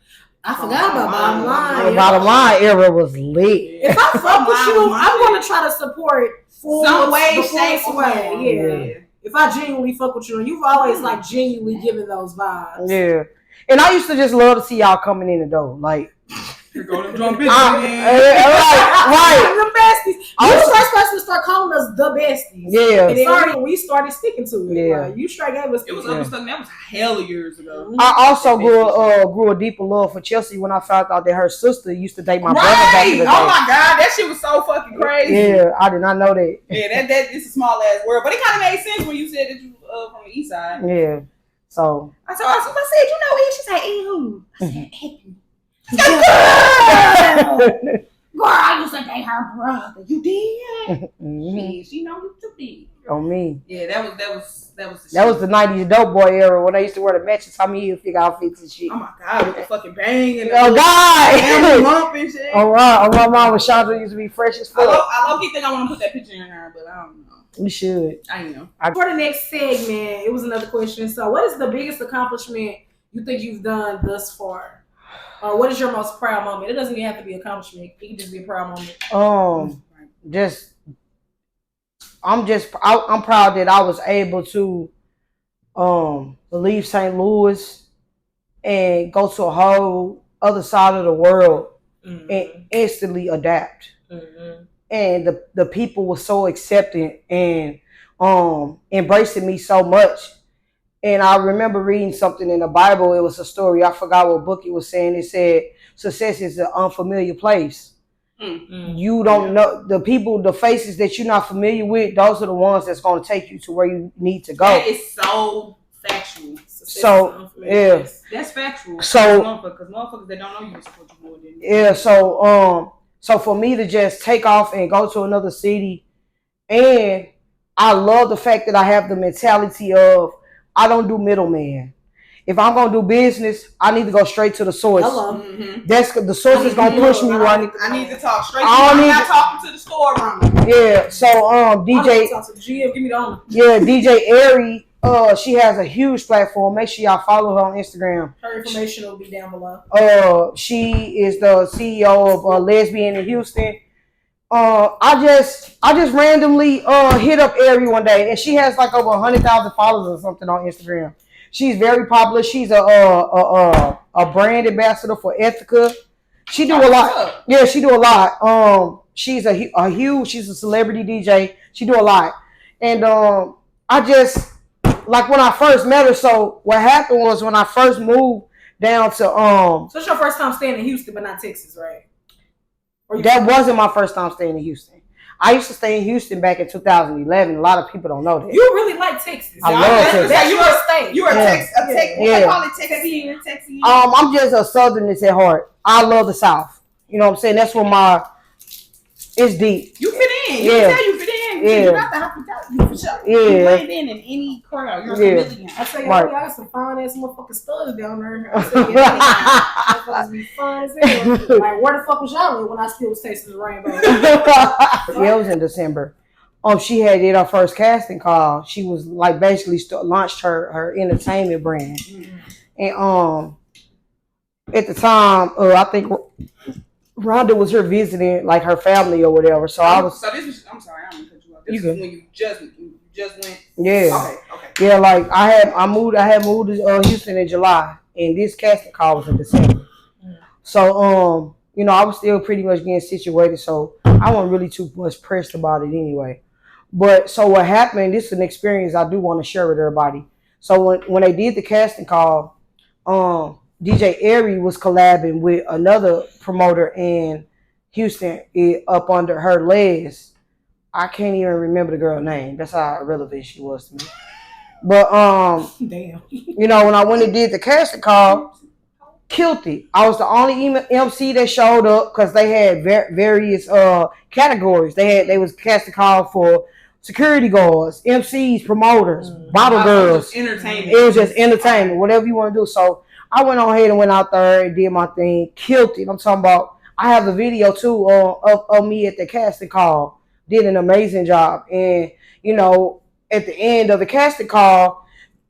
I forgot about Bottom Line. The Bottom Line era was lit. If I fuck with you, I'm gonna try to support some way, shape, or form. Yeah. If I genuinely fuck with you, and you've always like genuinely given those vibes. Yeah. And I used to just love to see y'all coming in the door. Like, you're going to drum business. Right. The besties. You was the first person to start calling us the besties. Yeah. And then we started sticking to it. Yeah. Like, you straight gave us. It was understuck. That was hella years ago. I also grew a deeper love for Chelsea when I found out that her sister used to date my brother back in the day. Oh my God, that shit was so fucking crazy. Yeah, I did not know that. Yeah, that it's a small ass world, but it kind of made sense when you said that you from the east side. Yeah. So I said, you know it. She said, who? I said, Eddie. Girl, I used to date her brother. You did? Mm-hmm. She know you too did. On me. Yeah, that was the 90s dope boy era when they used to wear the matches. How many figure outfits and shit. Oh my God, with the fucking bang and oh God, lump and shit. Oh wow, my mom with Chandra used to be fresh as fuck. I low-key think I want to put that picture in her, but I don't know. We should. I know. For the next segment, it was another question. So, what is the biggest accomplishment you think you've done thus far? Or what is your most proud moment? It doesn't even have to be an accomplishment. It can just be a proud moment. I'm proud that I was able to leave St. Louis and go to a whole other side of the world and instantly adapt. Mm-hmm. And the people were so accepting and embracing me so much. And I remember reading something in the Bible. It was a story. I forgot what book it was saying. It said, success is an unfamiliar place. Mm-hmm. You don't know the people, the faces that you're not familiar with. Those are the ones that's going to take you to where you need to go. That is so factual. So yeah, that's factual. So because motherfuckers that don't know you is what you more than. Yeah. So for me to just take off and go to another city, and I love the fact that I have the mentality of I don't do middleman. If I'm gonna do business, I need to go straight to the source. Hello. That's the source is gonna push me right. I need to talk straight. I'm not talking to the storeroom. Yeah. So DJ. Talk to the GM. Give me the honor. Yeah, DJ Airy. She has a huge platform. Make sure y'all follow her on Instagram. Her information will be down below. She is the CEO of Lesbian in Houston. I just randomly hit up Airy one day, and she has like over 100,000 followers or something on Instagram. She's very popular. She's a brand ambassador for Ethica. She do a lot. Yeah, she do a lot. She's a huge. She's a celebrity DJ. She do a lot, and I just like when I first met her. So what happened was when I first moved down to So it's your first time staying in Houston, but not Texas, right? That wasn't my first time staying in Houston. I used to stay in Houston back in 2011. A lot of people don't know that. You really like Texas. I love Texas. That's your state. You're a Texas. Yeah. They call it Texian. I'm just a Southernist at heart. I love the South. You know what I'm saying? That's where it's deep. You fit in. You Yeah. can tell you fit in. Yeah. You got to help you for sure. Yeah. You blend in any crowd. You're a chameleon. I tell you, Right. y'all got some fine ass motherfucking studs down there. I tell you, motherfuckers be fine as hell. Like, where the fuck was y'all at when I still was tasting the rainbow? Yeah, it was in December. She had did her first casting call. She was like basically launched her entertainment brand, and at the time, I think Rhonda was here visiting like her family or whatever. So I was. So this was. I'm sorry, I don't cut you off. This is when you just went. Yeah. Okay. Yeah, like I had moved to Houston in July, and this casting call was in December. So I was still pretty much getting situated, so I wasn't really too much pressed about it anyway. But so what happened? This is an experience I do want to share with everybody. So when they did the casting call, DJ Airy was collabing with another promoter in Houston up under her legs. I can't even remember the girl's name. That's how irrelevant she was to me. But Damn. when I went and did the casting call, killed it. I was the only MC that showed up because they had various categories. They was casting call for security guards, MCs, promoters, bottle girls. Entertainment. It was just entertainment, whatever you want to do. So I went on ahead and went out there and did my thing, killed it. I'm talking about. I have the video too of me at the casting call. Did an amazing job, and at the end of the casting call,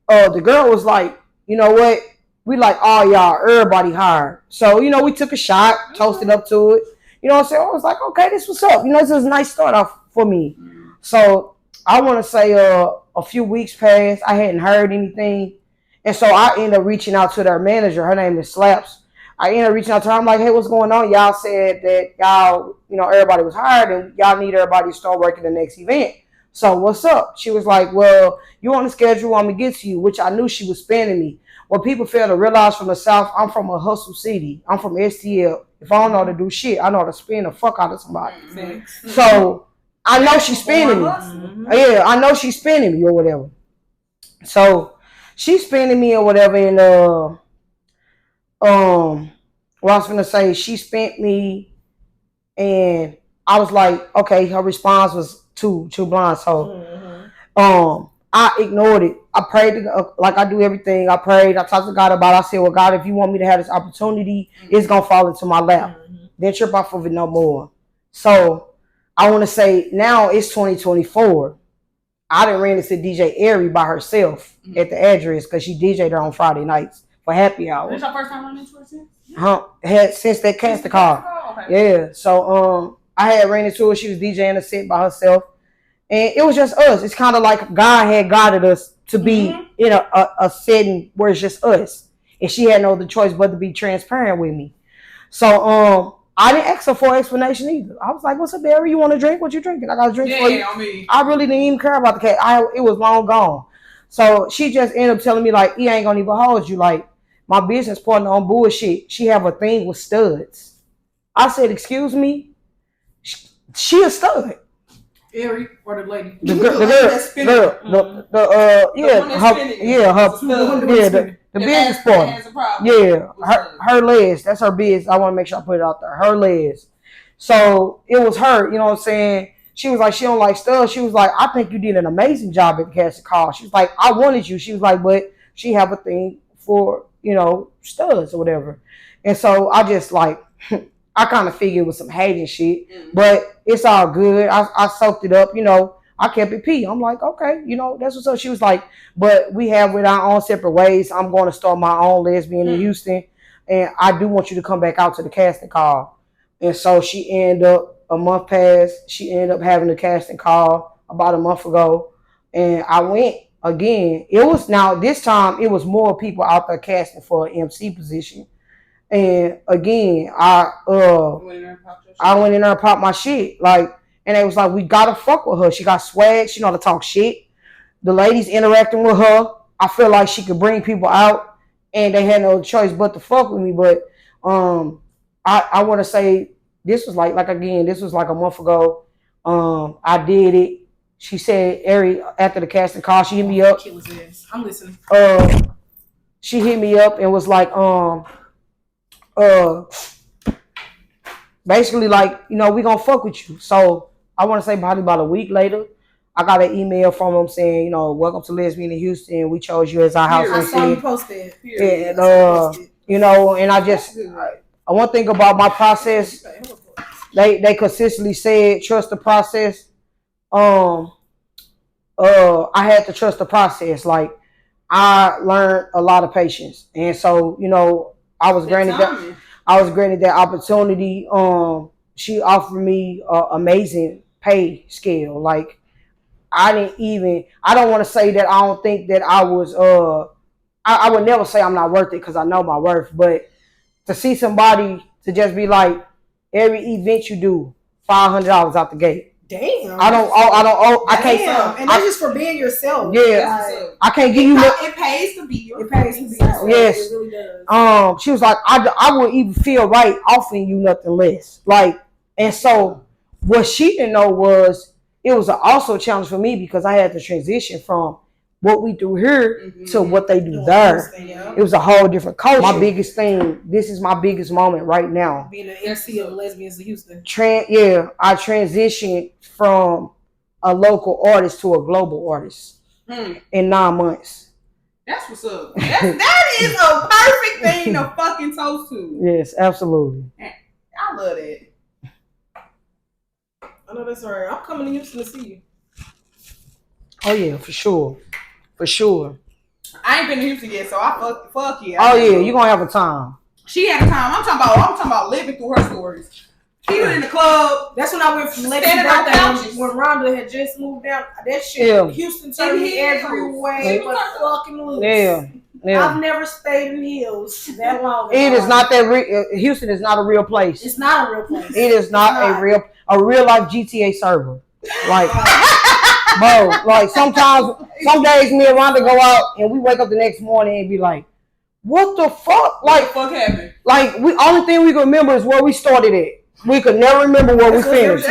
the girl was like, you know what? We like all y'all, everybody hired. So, we took a shot, toasted up to it. You know what I'm saying? I was like, okay, this what's up. This is a nice start off for me. So I want to say a few weeks passed. I hadn't heard anything. And so I ended up reaching out to their manager. Her name is Slaps. I ended up reaching out to her. I'm like, hey, what's going on? Y'all said that y'all, everybody was hired and y'all need everybody to start working the next event. So what's up? She was like, well, you on the schedule, I'm going to get to you, which I knew she was spending me. What people fail to realize from the South, I'm from a hustle city. I'm from STL. If I don't know how to do shit, I know how to spin the fuck out of somebody. Mm-hmm. So I know she's spinning me. Mm-hmm. Yeah, I know she's spinning me or whatever. So she's spinning me or whatever, and what I was gonna say, she spent me, and I was like, okay, her response was too blind. So I ignored it. I prayed like I do everything. I prayed. I talked to God about it. I said, well, God, if you want me to have this opportunity, it's going to fall into my lap. Then trip off of it no more. So I want to say now it's 2024. I done ran into DJ Airy by herself at the address because she DJ'd her on Friday nights for happy hour. This your first time running into her since? Since that casting call. Okay. Yeah. So I had ran into her. She was DJing a set by herself. And it was just us. It's kind of like God had guided us to be in a setting where it's just us. And she had no other choice but to be transparent with me. So I didn't ask her for an explanation either. I was like, what's up, Barry? You want a drink? What you drinking? I got a drink for you. I really didn't even care about the cat. It was long gone. So she just ended up telling me, like, he ain't going to even hold you. Like, my business partner on bullshit, she have a thing with studs. I said, excuse me? She a stud. Airy or the lady? The girl, the business partner. Yeah, her legs. That's her biz. I want to make sure I put it out there. Her legs. So it was her. You know what I'm saying? She was like, she don't like stuff. She was like, I think you did an amazing job at the casting call. She was like, I wanted you. She was like, but she have a thing for, studs or whatever. And so I just like, I kind of figured it was some hating shit, but it's all good. I soaked it up, I kept it P. I'm like, okay, that's what's up. She was like, but we have with our own separate ways. I'm going to start my own lesbian in Houston, and I do want you to come back out to the casting call. And so she ended up, a month passed, she ended up having the casting call about a month ago, and I went again. This time it was more people out there casting for an MC position. And again, I went in there and popped my shit. And it was like, we gotta fuck with her. She got swag. She know how to talk shit. The ladies interacting with her. I feel like she could bring people out, and they had no choice but to fuck with me. But I want to say this was this was like a month ago. I did it. She said, Ari, after the casting call, she hit me up. I'm listening. She hit me up and was like, basically like, we gonna fuck with you. So I want to say probably about a week later, I got an email from them saying, welcome to Lesbian in Houston. We chose you as our house. I saw you posted. And and I one thing about my process, they consistently said trust the process. I had to trust the process. Like, I learned a lot of patience, and so I was granted that opportunity. She offered me an amazing pay scale. Like, I don't want to say that I don't think that I was, I would never say I'm not worth it, because I know my worth, but to see somebody to just be like, every event you do, $500 out the gate. Damn. I can't. And that's just for being yourself. Yeah. I can't give you. It pays to be yourself. Yes. It really does. She was like, I wouldn't even feel right offering you nothing less. Like, and so what she didn't know was it was also a challenge for me, because I had to transition from what we do here to what they do there. It was a whole different culture. My biggest thing, this is my biggest moment right now. Being an MC of Lesbians in Houston. I transitioned from a local artist to a global artist in 9 months. That's what's up. That is a perfect thing to fucking toast to. Yes, absolutely. I love that. I know that's right. I'm coming to Houston to see you. Oh yeah, for sure. For sure. I ain't been to Houston yet, so I fuck you. Oh yeah, you gonna have a time. She had a time. I'm talking about living through her stories. She was in the club. That's when I went from Lexi's birthday when Rhonda had just moved out. That shit, Houston turned me every way but fucking loose. Yeah. I've never stayed in hills that long. It is not that Houston is not a real place. It's not a real place. It is not a real life GTA server. Like, bro, like some days me and Rhonda go out and we wake up the next morning and be like, what the fuck? Like, what the fuck happened? Like, only thing we can remember is where we started at. We could never remember where we finished.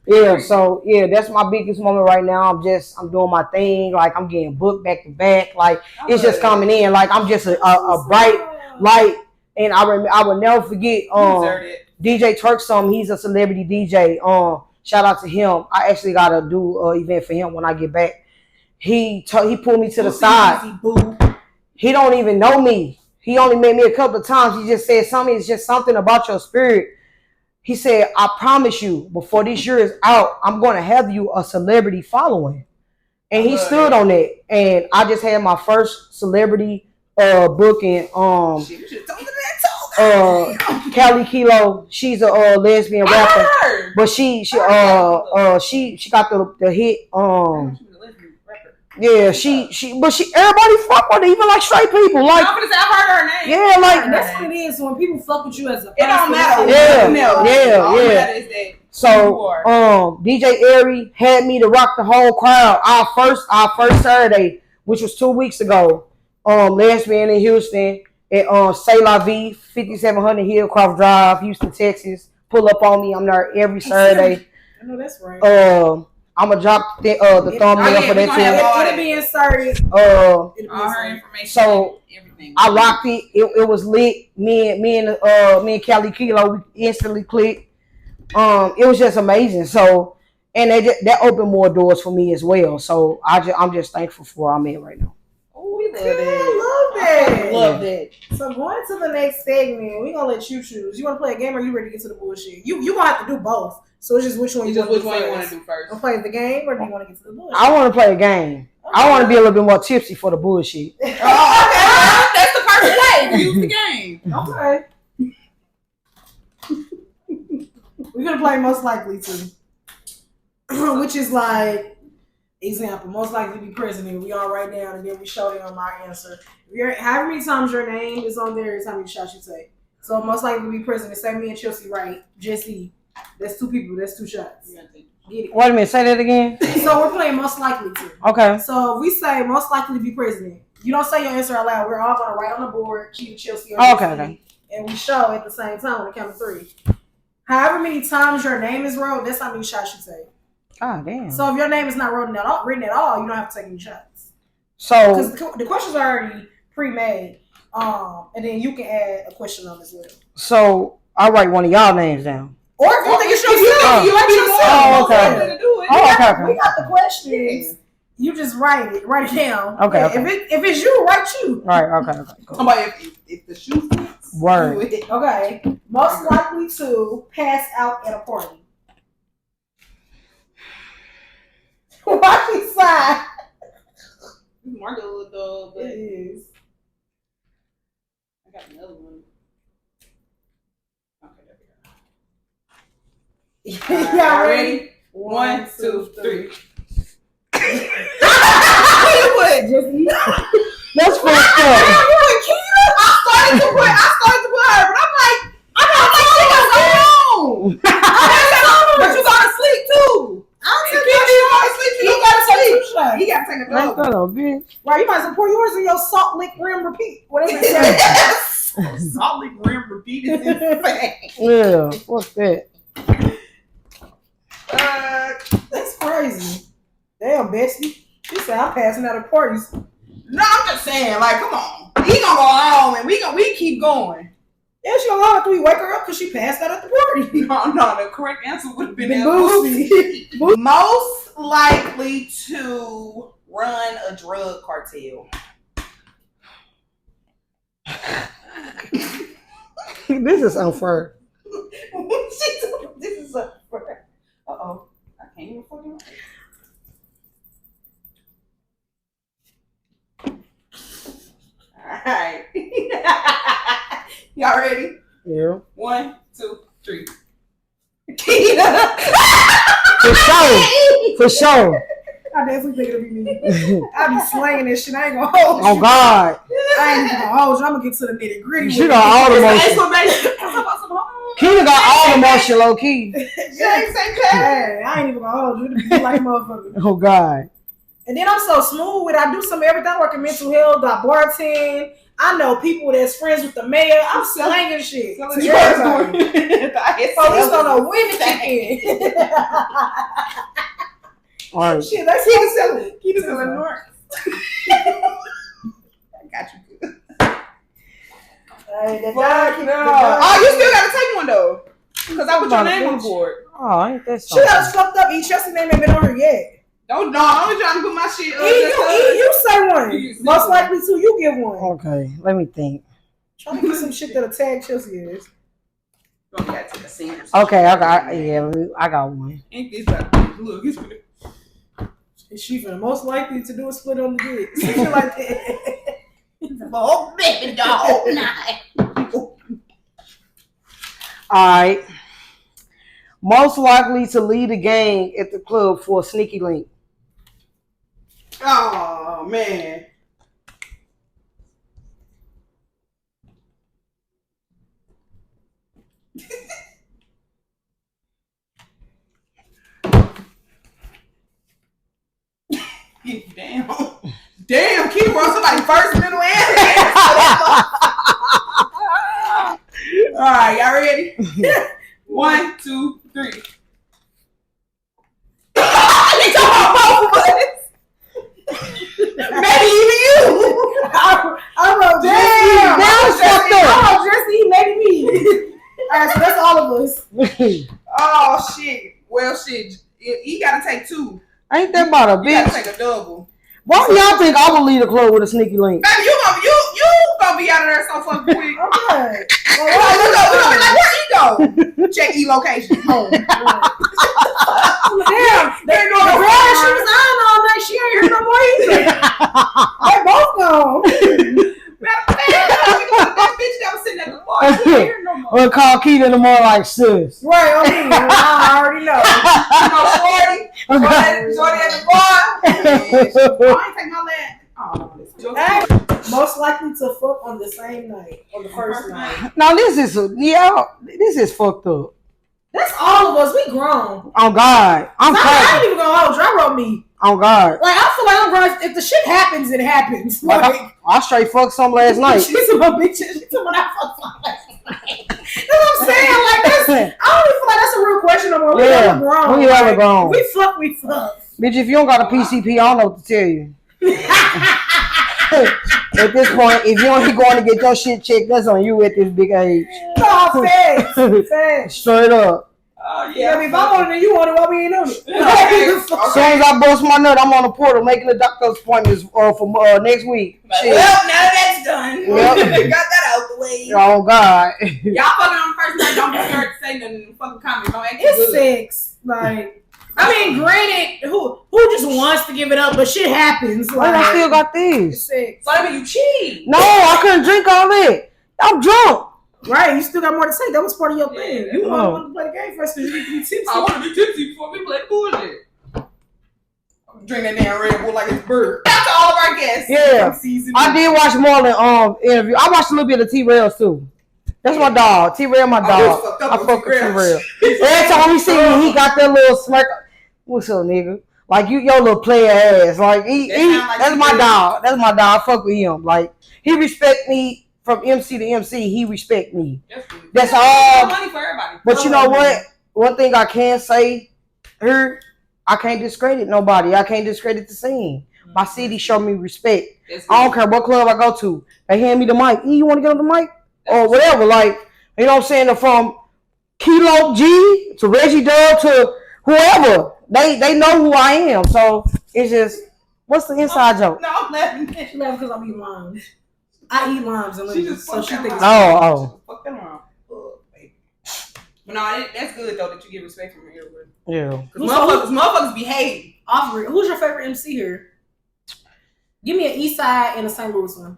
Yeah, so that's my biggest moment right now. I'm doing my thing. Like, I'm getting booked back to back. Like, it's just coming in. Like, I'm just a bright light. And I will never forget DJ Turk some. He's a celebrity DJ. Shout out to him. I actually gotta do an event for him when I get back. He pulled me to the side. He don't even know me. He only met me a couple of times. He just said something. It's just something about your spirit. He said, I promise you, before this year is out, I'm going to have you a celebrity following. And he stood on that. And I just had my first celebrity booking. Callie Kilo, she's a lesbian rapper. But she got the hit. Yeah, but everybody fuck with her, even like straight people. Like, I've heard her name. Yeah, like and that's what it is. When people fuck with you as a person, it don't matter. Yeah. So, DJ Airy had me to rock the whole crowd. Our first Saturday, which was 2 weeks ago, lesbian in Houston at C'est La Vie, 5700 Hillcroft Drive, Houston, Texas. Pull up on me. I'm there every Saturday. I know that's right. I'm gonna drop the thumbnail for that too. It'll be inserted. All her information. So everything. I rocked it. It was lit. Me and Callie Kilo, we instantly clicked. It was just amazing. So, and that opened more doors for me as well. So I'm just thankful for where I'm at right now. Oh, we We love I that. love that. that. So going to the next segment, we're gonna let you choose. You want to play a game or you ready to get to the bullshit? You gonna have to do both. So it's just which one you want to do first. Want to play the game or do you want to get to the bullshit? I want to play a game. Okay. I want to be a little bit more tipsy for the bullshit. Oh, okay. That's the first way. Use the game. Okay. We're gonna play most likely to, which is like example, most likely to be president. We all write down and then we show them our answer. However many times your name is on there is how many shots you take. So most likely to be president. Say me and Chelsea right. Jus E. That's 2 people. That's 2 shots. Get it? Wait a minute. Say that again. So we're playing most likely to. Okay. So if we say most likely to be president, you don't say your answer out loud. We're all gonna write on the board. Keep Chelsea. Okay. And we show at the same time on the count of 3. However many times your name is wrote, that's how many shots you take. Ah, damn. So if your name is not written at all, you don't have to take any shots. So because the questions are already pre-made, and then you can add a question on as well. So I write one of y'all names down. Or if you think it's yourself, you write yourself. Oh, okay. We got the questions. You just write it down. Okay. Yeah, Okay. If it's you, write you. Right. Okay. Cool. If the shoe fits. Word. Okay. Most likely to pass out at a party. Why she sigh? Mark a little dog, but it is. I got another one. Okay, there we go. Y'all ready? 1, 2, 3. That's fucked up. I started to put her, but I'm like, I don't think she was alone. But you gotta sleep too. You gotta sleep. He gotta take a dog. Bitch. Right, you might as well pour yours in your salt lick rim repeat. Whatever it says. Salt lick rim repeat is insane. Yeah, what's that? That's crazy. Damn, Bessie. She said I'm passing out at parties. No, I'm just saying, like, come on. He gonna go home and we keep going. Yeah, she gonna go after we wake her up because she passed out at the party. No, the correct answer would have been Boosie. Most likely to run a drug cartel. This is unfair. This is unfair. Uh-oh. I can't even fucking write. Alright. Y'all ready? Yeah. 1, 2, 3. For sure. I definitely think it'll be me. I be slanging this shit. I ain't gonna hold you. Oh God. I ain't gonna hold you. I'm gonna get to the nitty gritty. She got all the motion. Keita got all the motion, low key. Hey, I ain't even gonna hold you. It'll be like a motherfucker. Oh God. And then I'm so smooth with I do some everything. I work in mental health, I bartend. I know people that's friends with the mayor. I'm slanging shit. Police don't know when to kick in. All right. Shit, that's Keita selling. Keita selling North. I got you. Hey, no. Oh, you still gotta take one though. Because I put your name on the board. Oh, ain't that something? She got fucked up. Chelsea name ain't been on her yet. I'm trying to put my shit you say one. Most likely to, you give one. Okay, let me think. Try to get some shit that'll tag Chelsea is. Okay, I got one. Ain't this look, it's good. Is she for the most likely to do a split on the dick? Something like that. Oh, baby dog night. Alright. Most likely to lead a gang at the club for a sneaky link. Oh man. Damn, Keith brought somebody first, middle, and all right, y'all ready? 1, 2, 3. You talking about both of us? Maybe even you. I wrote Jus E, maybe me. All right, so that's all of us. Oh shit. Well, shit. He gotta take 2. Ain't that about a You gotta bitch? take a double. Why do y'all think I would leave the club with a sneaky link? Baby, you gonna be out of there so fucking quick. Okay. We're gonna be like, where he go? Check E location. Home. Damn, the girl that she was on all night, she ain't here no more either. They both gone. That bitch that was sitting at the bar. She ain't here no more. Or call Keita in the morning like, sis. Right, I already know. Shorty at the bar. I ain't take my land. Hey, most likely to fuck on the same night, on the first night. Now this is fucked up. That's all of us. We grown. On God, I ain't even gonna hold you. I wrote me. On God. Like, I feel like I'm grown. If the shit happens, it happens. Like, I straight fucked some last night. She's my bitch. She's what I fucked some last night. That's what I'm saying. Like, I don't even feel like that's a real question no more. We all grown. We all grown. We fuck. Bitch, if you don't got a PCP, I don't know what to tell you. At this point, if you ain't going to get your shit checked, that's on you at this big age. No, facts. Straight up. Oh, Yeah, I mean, if I want it, you want it, why we ain't on it? As soon as I bust my nut, I'm on the portal making the doctor's appointments for next week. Shit. Well, now that's done. Yep. Got that out the way. Oh, God. Y'all fucking on the first night, don't be scared to say nothing in the fucking comments. Don't act It's good. sex. Like, I mean, granted, who just wants to give it up, but shit happens. Like, I still got these. It's sex. So I mean, you cheat. No, I couldn't drink all that. I'm drunk. Right, you still got more to say. That was part of your Yeah. thing. You want to play the game first because you need to be tipsy. I want to be tipsy before we play bullshit. Drink that damn Red Bull like it's bird. That's all of our guests. Yeah. I did watch Marlon interview. I watched a little bit of T-Rail too. That's my dog. T-Rail my dog. I fuck with T-Rail. Every time we see him, he got that little smirk. What's up, nigga? Like you, your little player ass. Like that's my dog. That's my dog. I fuck with him. Like he respect me from MC to MC. He respect me. That's all. Money for everybody. But you know what? One thing I can say here, I can't discredit nobody. I can't discredit the scene. My city show me respect. I don't care what club I go to. They hand me the mic. You want to get on the mic? Or whatever. Like, you know what I'm saying? From Kilo G to Reggie Dub to whoever. They know who I am. So it's just, what's the inside joke? No, I'm laughing. She laughing because I eat limes. I eat limes and lemons, so she thinks. Oh. Fuck that around. But no, that's good though that you get respect from everybody. Yeah. Motherfuckers behave. Who's your favorite MC here? Give me an East Side and a St. Louis one.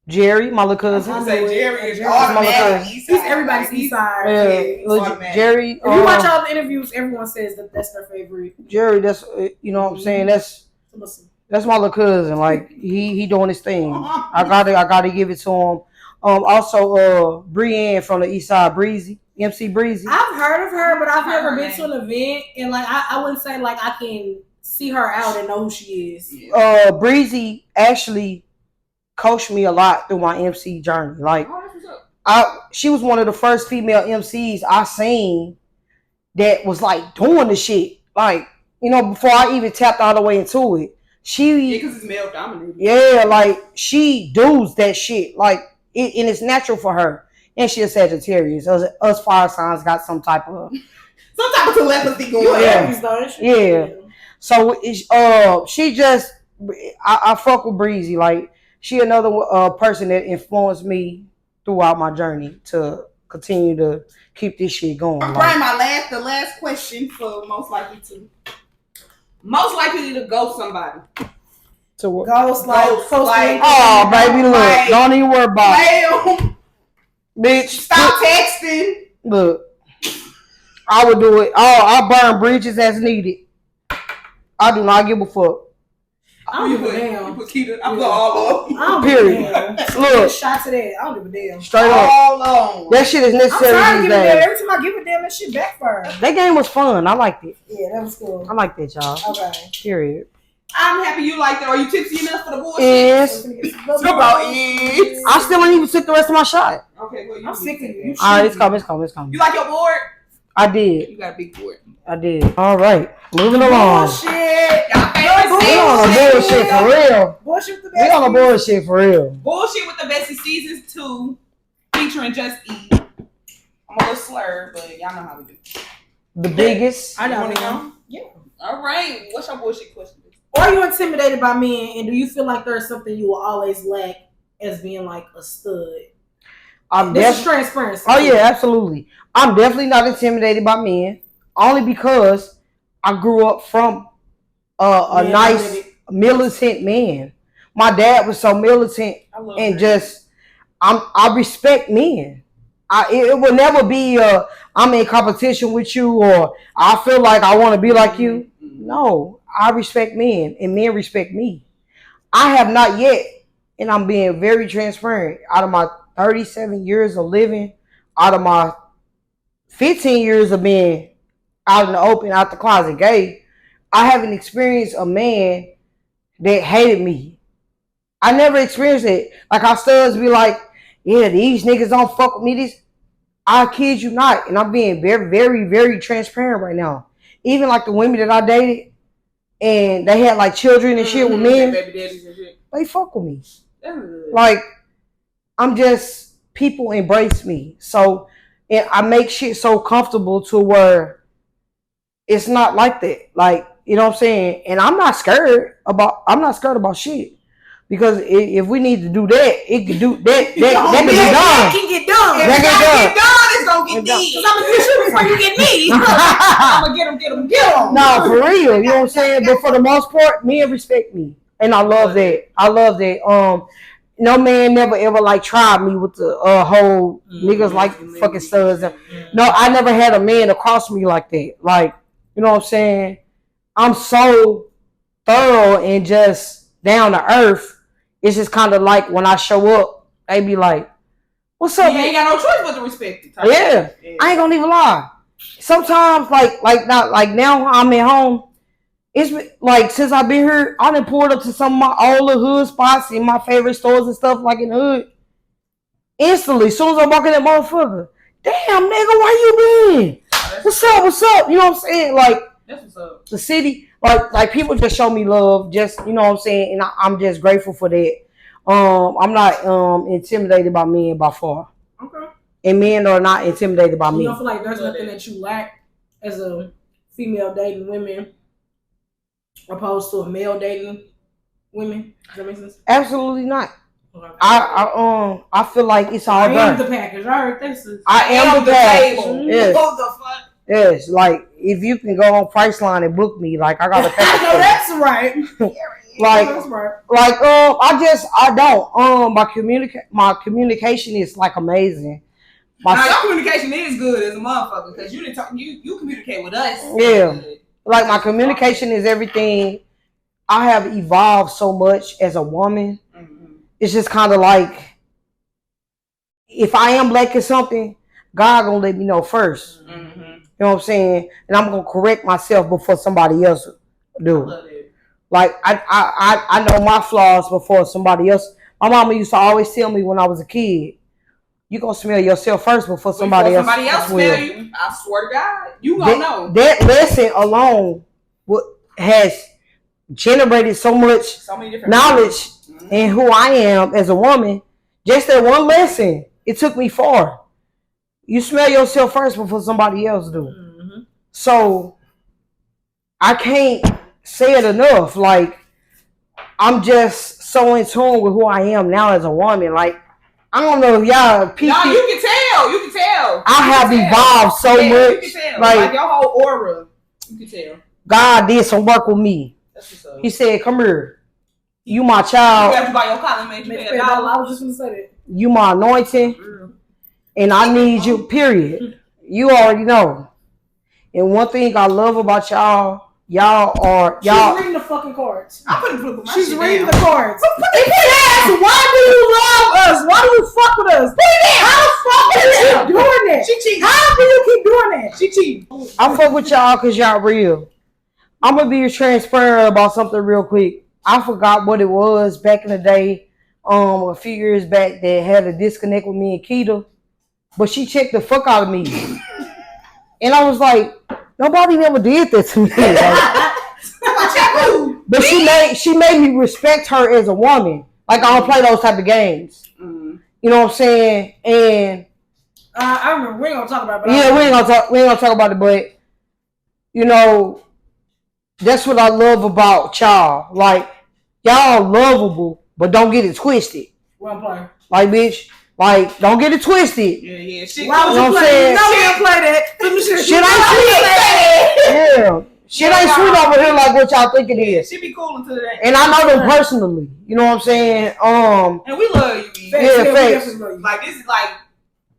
Jerry, my little cousin. I say Jerry is automatic. East Side. He's everybody's East Side. Yeah, Jerry. If you watch all the interviews, everyone says that that's their favorite. Jerry, that's you know what I'm saying. That's my little cousin. Like he doing his thing. I gotta give it to him. Also, Brienne from the East Side, Breezy, MC Breezy. I've heard of her, but I've never been to an event, and like I wouldn't say like I can see her out and know who she is. Breezy actually coached me a lot through my MC journey. Like, she was one of the first female MCs I seen that was like doing the shit. Like, you know, before I even tapped all the way into it, because it's male dominated. Yeah, like she does that shit. Like, and it's natural for her. And she's a Sagittarius. Us fire signs got some type of telepathy going on. Yeah. So she just, I fuck with Breezy. Like, she another person that influenced me throughout my journey to continue to keep this shit going. I'm Brian, the last question for most likely to ghost somebody. To what? Ghost like oh baby, look, don't even worry about it. Bitch, stop texting. Look, I would do it. I'll burn bridges as needed. I do not give a fuck. I don't give a damn. I put all on. I don't Period. give a damn. Look, shot to that. I don't give a damn. Straight up. All on. That shit is necessary. I'm trying to give a damn. Every time I give a damn, that shit backfire. That game was fun. I liked it. Yeah, that was cool. I liked it, y'all. Okay. Period. I'm happy you liked it. Are you tipsy enough for the bullshit? Yes. I still ain't even took the rest of my shot. Okay, well, I'm sick of you. Alright, it's coming. You like your board? I did. You got a big board. I did. All right, moving along. Bullshit. We on the bullshit for real. Bullshit with the We on the bullshit for real. Bullshit with the Bestie Seasons 2, featuring Jus E. I'm a little slurred, but y'all know how we do. The biggest. I know. You wanna go? Yeah. All right. What's your bullshit question? Are you intimidated by men, and do you feel like there's something you will always lack as being like a stud? This is transparency. Oh yeah, absolutely. I'm definitely not intimidated by men, only because I grew up from a nice militant man. My dad was so militant, and just I respect men. It will never be I'm in competition with you, or I feel like I want to be like you. No, I respect men, and men respect me. I have not yet, and I'm being very transparent. Out of my 37 years of living, out of my 15 years of being out in the open, out the closet gay, I haven't experienced a man that hated me. I never experienced it. Like our studs be like, yeah, these niggas don't fuck with me. I kid you not, and I'm being very, very, very transparent right now. Even like the women that I dated, and they had like children and shit with men, they fuck with me. Like, I'm just, people embrace me. So, and I make shit so comfortable to where it's not like that. Like, you know what I'm saying? And I'm not scared about shit. Because if we need to do that, it can do that. That can be done. That can get done. If that get done, it's gonna get deep. Because I'm gonna get you before you get me. I'm gonna get them. No, for real. You know what I'm saying? But for the most part, men respect me, and I love that. No man never ever like tried me with the whole niggas like fucking studs. No, I never had a man across me like that. Like, you know what I'm saying? I'm so thorough and just down to earth. It's just kind of like when I show up, they be like, "What's up?" You ain't got no choice but to respect it. Yeah, I ain't gonna even lie. Sometimes, like now I'm at home. It's like since I've been here, I done pulled up to some of my older hood spots in my favorite stores and stuff like in the hood. Instantly, as soon as I walk in that motherfucker, damn nigga, where you been? What's up? You know what I'm saying? Like, that's what's up. The city, like people just show me love, just, you know what I'm saying, and I'm just grateful for that. I'm not intimidated by men by far. Okay. And men are not intimidated by me. You don't feel like there's nothing that you lack as a female dating women opposed to a male dating women? Does that make sense? Absolutely not. Okay. I feel like it's all I am done. the package. I heard this is. I am the table. Yes. What the fuck? Yes, like if you can go on Priceline and book me, like I got a package. No, that's right. That's right. Like I don't. My communication is like amazing. Now your communication is good as a motherfucker because you didn't talk. You communicate with us. Yeah, like my communication is everything. I have evolved so much as a woman. Mm-hmm. It's just kind of like if I am lacking something, God gonna let me know first. Mm-hmm. You know what I'm saying? And I'm gonna correct myself before somebody else do. Like I know my flaws before somebody else. My mama used to always tell me when I was a kid, you gonna smell yourself first before somebody else smell you. I swear to God, you gonna know. That lesson alone has generated so much knowledge in who I am as a woman. Just that one lesson, it took me far. You smell yourself first before somebody else do. Mm-hmm. So I can't say it enough. Like, I'm just so in tune with who I am now as a woman. Like, I don't know if y'all people. No, you can tell. You can tell. I have evolved so much. You can tell. Like your whole aura. You can tell. God did some work with me. That's what's up. He said, "Come here. You my child." You buy your collar, made you pay $1. I was just gonna say that. You my anointing. And I need you, period. You already know. And one thing I love about y'all She's reading the fucking cards. I'm putting flip my She's shit reading down. the cards. Why do you love us? Why do you fuck with us? How the fuck do you keep doing that? She cheating. How do you keep doing that? She cheating. I fuck with y'all because y'all real. I'm going to be transparent about something real quick. I forgot what it was back in the day, a few years back, that had a disconnect with me and Keita. But she checked the fuck out of me. And I was like, nobody never did that to me. But she made me respect her as a woman. Like, I don't play those type of games. Mm-hmm. You know what I'm saying? And I remember, we ain't gonna talk about it. We ain't gonna talk about it, but you know, That's what I love about y'all. Like, y'all lovable, but don't get it twisted. One play. Like, bitch, like, don't get it twisted. Yeah. Shit, Why would You know you what I'm play? saying? You know we don't play that. Shit ain't sweet. Yeah. Shit ain't sweet over here like what y'all think it is. She be cool until that. And I know them personally. You know what I'm saying? And we love you, B. Yeah, facts. Like, this is like,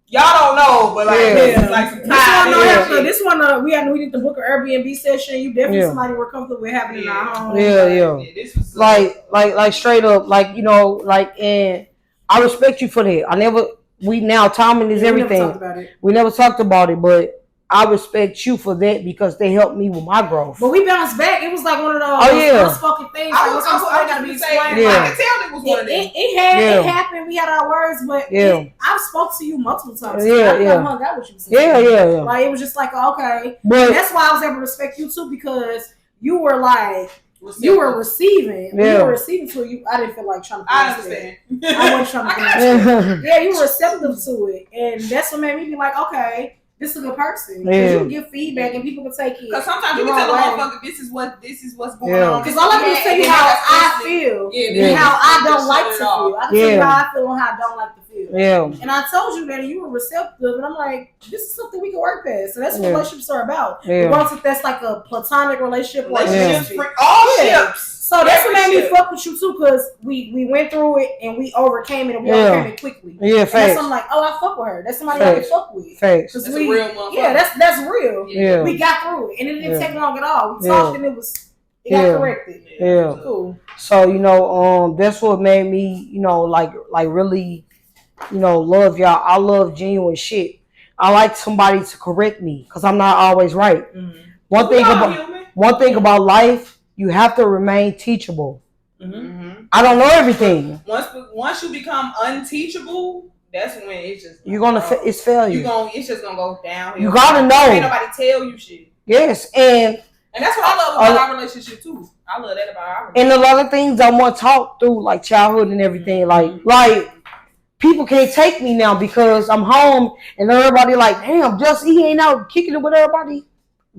y'all don't know, but like, this is like some time. This one, we need to book an Airbnb session. You definitely somebody we're comfortable with having in our home. Yeah. This was Like straight up, like, you know, like, and I respect you for that. Timing is everything. We never talked about it, but I respect you for that because they helped me with my growth. But we bounced back. It was like one of those unspoken things. I gotta be explained. I can tell it was one of them. It happened. We had our words, but I spoke to you multiple times. I hung out with you. Yeah. Like, it was just like, okay. But that's why I was able to respect you too, because you were like, you were receiving. When you were receiving to it, I didn't feel like trying to. I understand. I wasn't trying to. Yeah, you were receptive to it, and that's what made me be like, okay. This is a good person. Because you can give feedback and people can take it. Because sometimes you can tell a motherfucker this is what's going on. Because all I can tell you how I feel and how I don't like to feel. I can tell you how I feel and how I don't like to feel. Yeah. And I told you that and you were receptive, and I'm like, this is something we can work past. So that's what relationships are about. Regardless if that's like a platonic relationship or all ships. So that's what made me fuck with you too, because we went through it and we overcame it and we overcame it quickly. Yeah, facts. And that's I'm like, oh, I fuck with her. That's somebody I can fuck with. Facts. That's a real motherfucker. Yeah, that's real. Yeah. We got through it and it didn't take long at all. We talked and it got corrected. Yeah. Cool. So, you know, that's what made me, you know, like really, you know, love y'all. I love genuine shit. I like somebody to correct me because I'm not always right. Mm-hmm. One thing about life, you have to remain teachable. Mm-hmm. I don't know everything. Once you become unteachable, that's when it's just it's failure. It's just gonna go downhill. You gotta know. Ain't nobody tell you shit. Yes, and that's what I love about our relationship too. I love that about our relationship. And a lot of things I want to talk through, like childhood and everything. Mm-hmm. Like people can't take me now because I'm home and everybody like, damn, Jus E ain't out kicking it with everybody.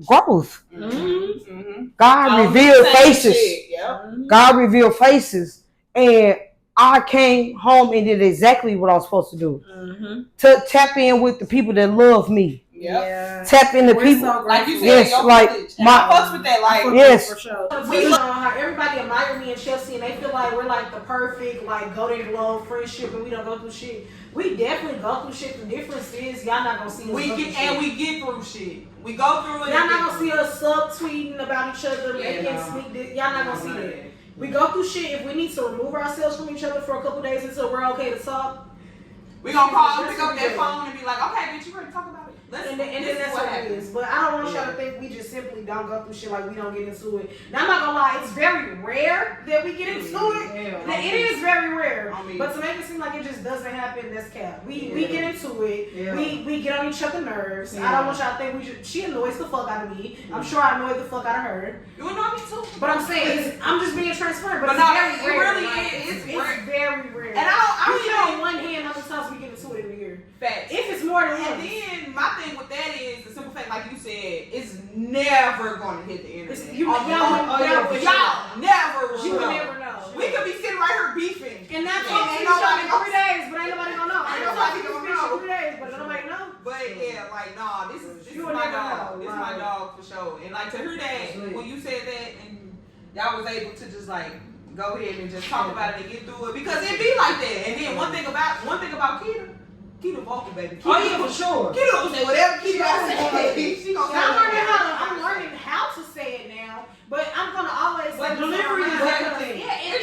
Growth. Mm-hmm. God revealed faces. Yep. God revealed faces, and I came home and did exactly what I was supposed to do. Mm-hmm. To tap in with the people that love me. Yep. Yeah. Tap in the people. So like you said, like my fucks with that. Like yes. For sure. We know how everybody admire me and Chelsea, and they feel like we're like the perfect, like golden glove friendship, and we don't go through shit. We definitely go through shit. The difference is y'all not gonna see us. We get through shit. We go through it. Y'all not gonna see us subtweeting about each other, making sneak dick. Y'all not gonna see that. We go through shit. If we need to remove ourselves from each other for a couple days until we're okay to talk, we gonna call, pick up that phone, and be like, "Okay, bitch, you ready to talk about it?" And then that's what it is. But I don't want y'all to think we just simply don't go through shit like we don't get into it. Now I'm not gonna lie, it's very rare that we get into it. It is very rare. But to make it seem like it just doesn't happen, that's cap. We get into it. Yeah. We get on each other's nerves. I don't want y'all to think she annoys the fuck out of me. I'm sure I annoy the fuck out of her. You annoy me too. But I'm saying I'm just being transparent. But no, it's very rare. It really is. It's very rare. And I don't count on one hand how many times we get into it in a year. Facts. If it's more than one. And then my thing with that is the simple fact, like you said, it's never going to hit the internet. Y'all never will. You will never know. We could be sitting right here beefing. And that's ain't nobody know. 3 days, but ain't nobody gonna know. Ain't nobody gonna know. 3 days, but nobody know. But yeah, like nah, this is my dog. This is my dog for sure. And like to hear that when you said that and y'all was able to just like go ahead and just talk about it and get through it because it be like that. And then one thing about Keita vocal, baby. Oh yeah, for sure. Keita gonna say whatever Keita say. She gonna say I'm learning how to say it now, but I'm gonna always. But delivery is everything. Yeah, it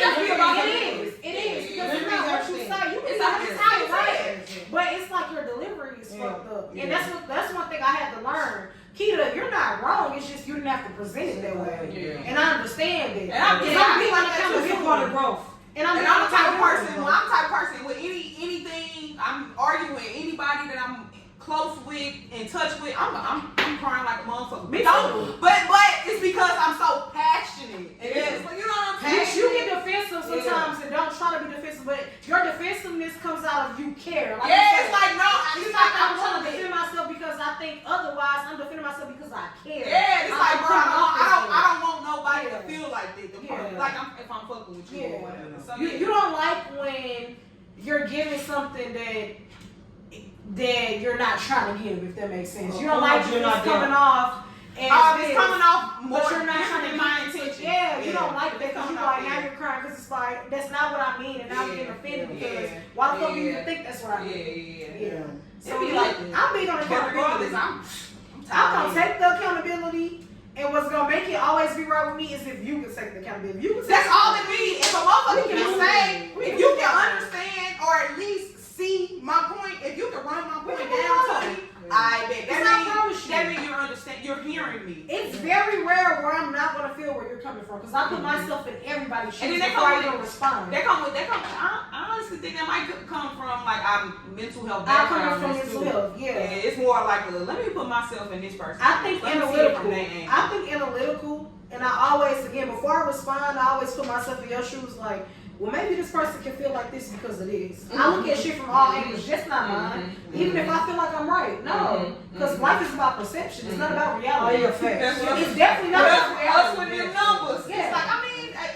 is. It is because it's not what you say. You can say how you say it, but it's like your delivery is fucked up, and that's one thing I had to learn. Keita, you're not wrong. It's just you didn't have to present it that way, and I understand it. And I'm part of growth. And I'm the type of person. When I'm the type of person with anything, I'm arguing with anybody that I'm close with, in touch with. I'm crying like a motherfucker. Me too. But it's because I'm so passionate. It is. You know what I'm saying? You get defensive sometimes and don't try to be defensive, but your defensiveness comes out of you care. Like it's like no. It's like I'm trying to defend myself because I think otherwise. I'm defending myself because I care. Yeah, it's like bro, I don't want nobody like that. Like if I'm fucking with you or whatever. So you don't like when you're giving something that you're not trying to give, if that makes sense. You don't like when it's coming off. It's coming off more, but you're not trying to my intention. Yeah, you don't like that because you're like, now you're crying because it's like, that's not what I mean, and I'm getting offended because why the fuck do you even think that's what I mean? Yeah. So it be like I'm big on accountability. I'm gonna take the accountability, and what's gonna make it always be right with me is if you can take the accountability. You can that's all it means. If a motherfucker can say, if you can understand or at least see my point, if you can run my point down to me, I bet. That means you understand. You're hearing me. It's very rare where I'm not gonna feel where you're coming from because I put myself in everybody's shoes before I even respond. I honestly think that might come from like our mental health background. I come from mental health. Yeah, it's more like let me put myself in this person. I think analytical, and I always, again, before I respond, I always put myself in your shoes. Like, well, maybe this person can feel like this because of this. I look at shit from all angles, just not mine. Even if I feel like I'm right, no, because life is about perception. It's not about reality. It's definitely not about reality. With them numbers, it's like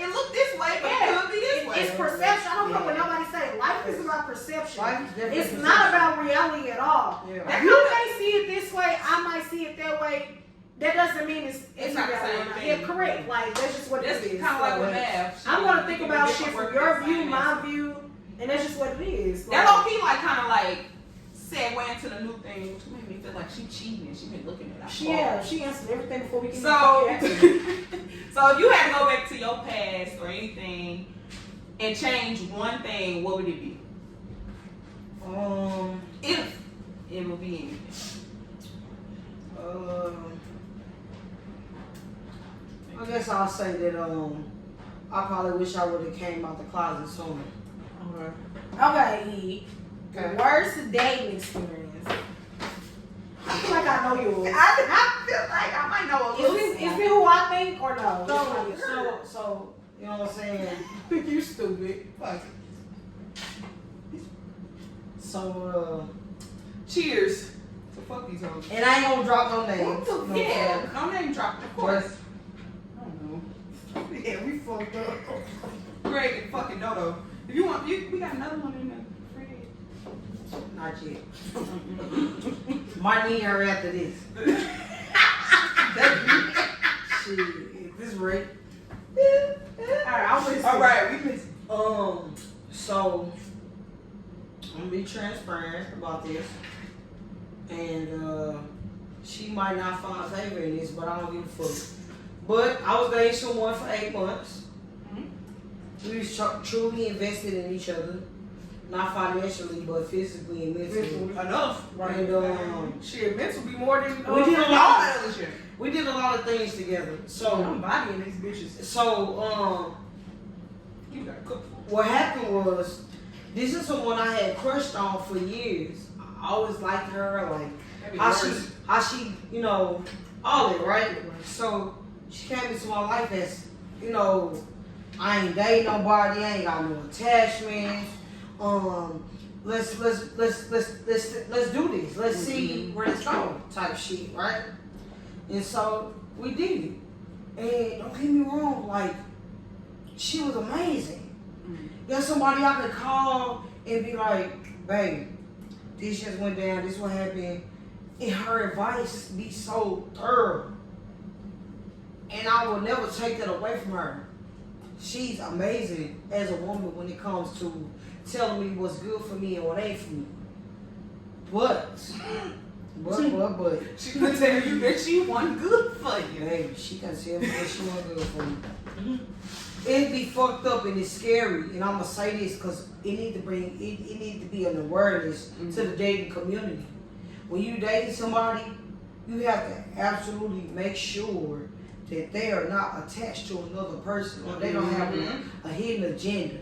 it looked this way, but it could be this way. It's perception. I don't know what nobody say. Life is about perception. It's not about reality at all. You may see it this way. I might see it that way. That doesn't mean it's not the same thing. Yeah, correct. Like, that's just what it is. Kind of like with math. I'm going to think about shit from your view, my view, and that's just what it is. That low-key, like, kind of like, segue into the new thing, which made me feel like she cheating and she been looking at us. She answered everything before we can so if you had to go back to your past or anything and change one thing, what would it be? If it would be anything. I guess I'll say that I probably wish I would have came out the closet sooner. Okay. Worst dating experience. I feel like I know yours. I feel like I might know a little. Is it who I think or no? So you know what I'm saying? You stupid. Fuck. So cheers. So fuck these hoes. And I ain't gonna drop no names. No name dropped, of course. I don't know. Yeah, we fucked up. Greg and fucking Dodo. If you want, we got another one in the fridge. Not yet. Might need her after this. Shit, this right. All right, we can. So I'm gonna be transparent about this, and she might not find favor in this, but I don't give a fuck. But I was dating someone for 8 months. We was truly invested in each other. Not financially, but physically and mentally. Enough. Right. And shit, mental be more than we did a lot of things together. So I'm bodying these bitches. So you gotta cook. What happened was, this is someone I had crushed on for years. I always liked her, like how she, you know, all it, right? So she came into my life as, you know, I ain't dating nobody, I ain't got no attachments. Let's do this. Let's see where it's going, type shit, right? And so we did it. And don't get me wrong, like, she was amazing. There's somebody I could call and be like, babe, this just went down, this what happened. And her advice be so thorough. And I will never take that away from her. She's amazing as a woman when it comes to telling me what's good for me and what ain't for me. But she can tell you that she wasn't good for you. Hey, she can tell me that she wasn't good for me. It be fucked up and it's scary, and I'm gonna say this because it need to be an awareness to the dating community. When you date somebody, you have to absolutely make sure that they are not attached to another person, or they don't have a hidden agenda.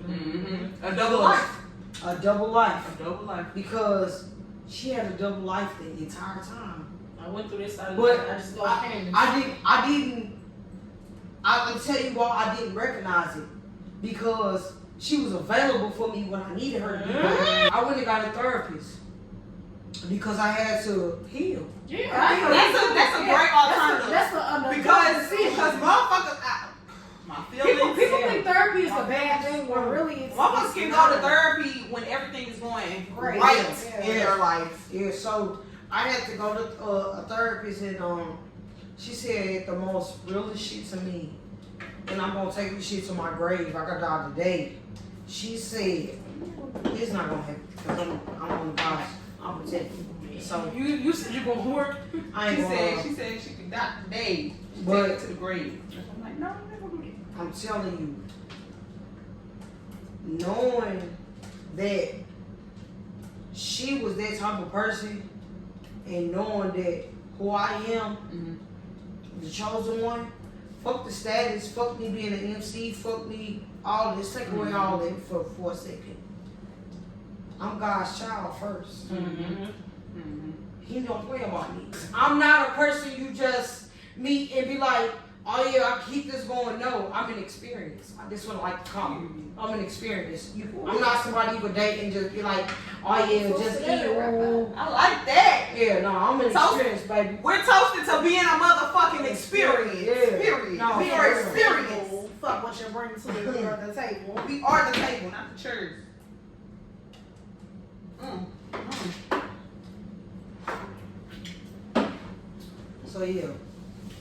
A double life. A double life. A double life. Because she had a double life the entire time. I went through this. I just go I'll tell you why I didn't recognize it. Because she was available for me when I needed her to be. I went and got a therapist. Because I had to heal. Yeah, that's a great alternative. That's because motherfuckers, my a bad thing, but really it's Motherfuckers can go to therapy when everything is going right in their life. Yeah, so I had to go to a therapist, and she said the most realest shit to me, and I'm gonna take this shit to my grave. I got die today. She said it's not gonna happen because I'm on the boss. I'm protecting. So you said you gonna work. She said she could die today. But take it to the grave. I'm like, no, I'm never gonna do that. I'm telling you, knowing that she was that type of person, and knowing that who I am, the chosen one, fuck the status, fuck me being an MC, fuck me all this, take away all that for a second. I'm God's child first. He don't play about me. I'm not a person you just meet and be like, oh yeah, I keep this going. No, I'm an experience. This one I like to call me. I'm an experience. I'm not somebody you could date and just be like, oh yeah, just eat. I like that. Yeah, no, I'm an experience, baby. We're toasted to being a motherfucking experience. Yeah. Period. No, we are experience. Fuck what you're bringing to the table. We are the table, not the chairs. So yeah.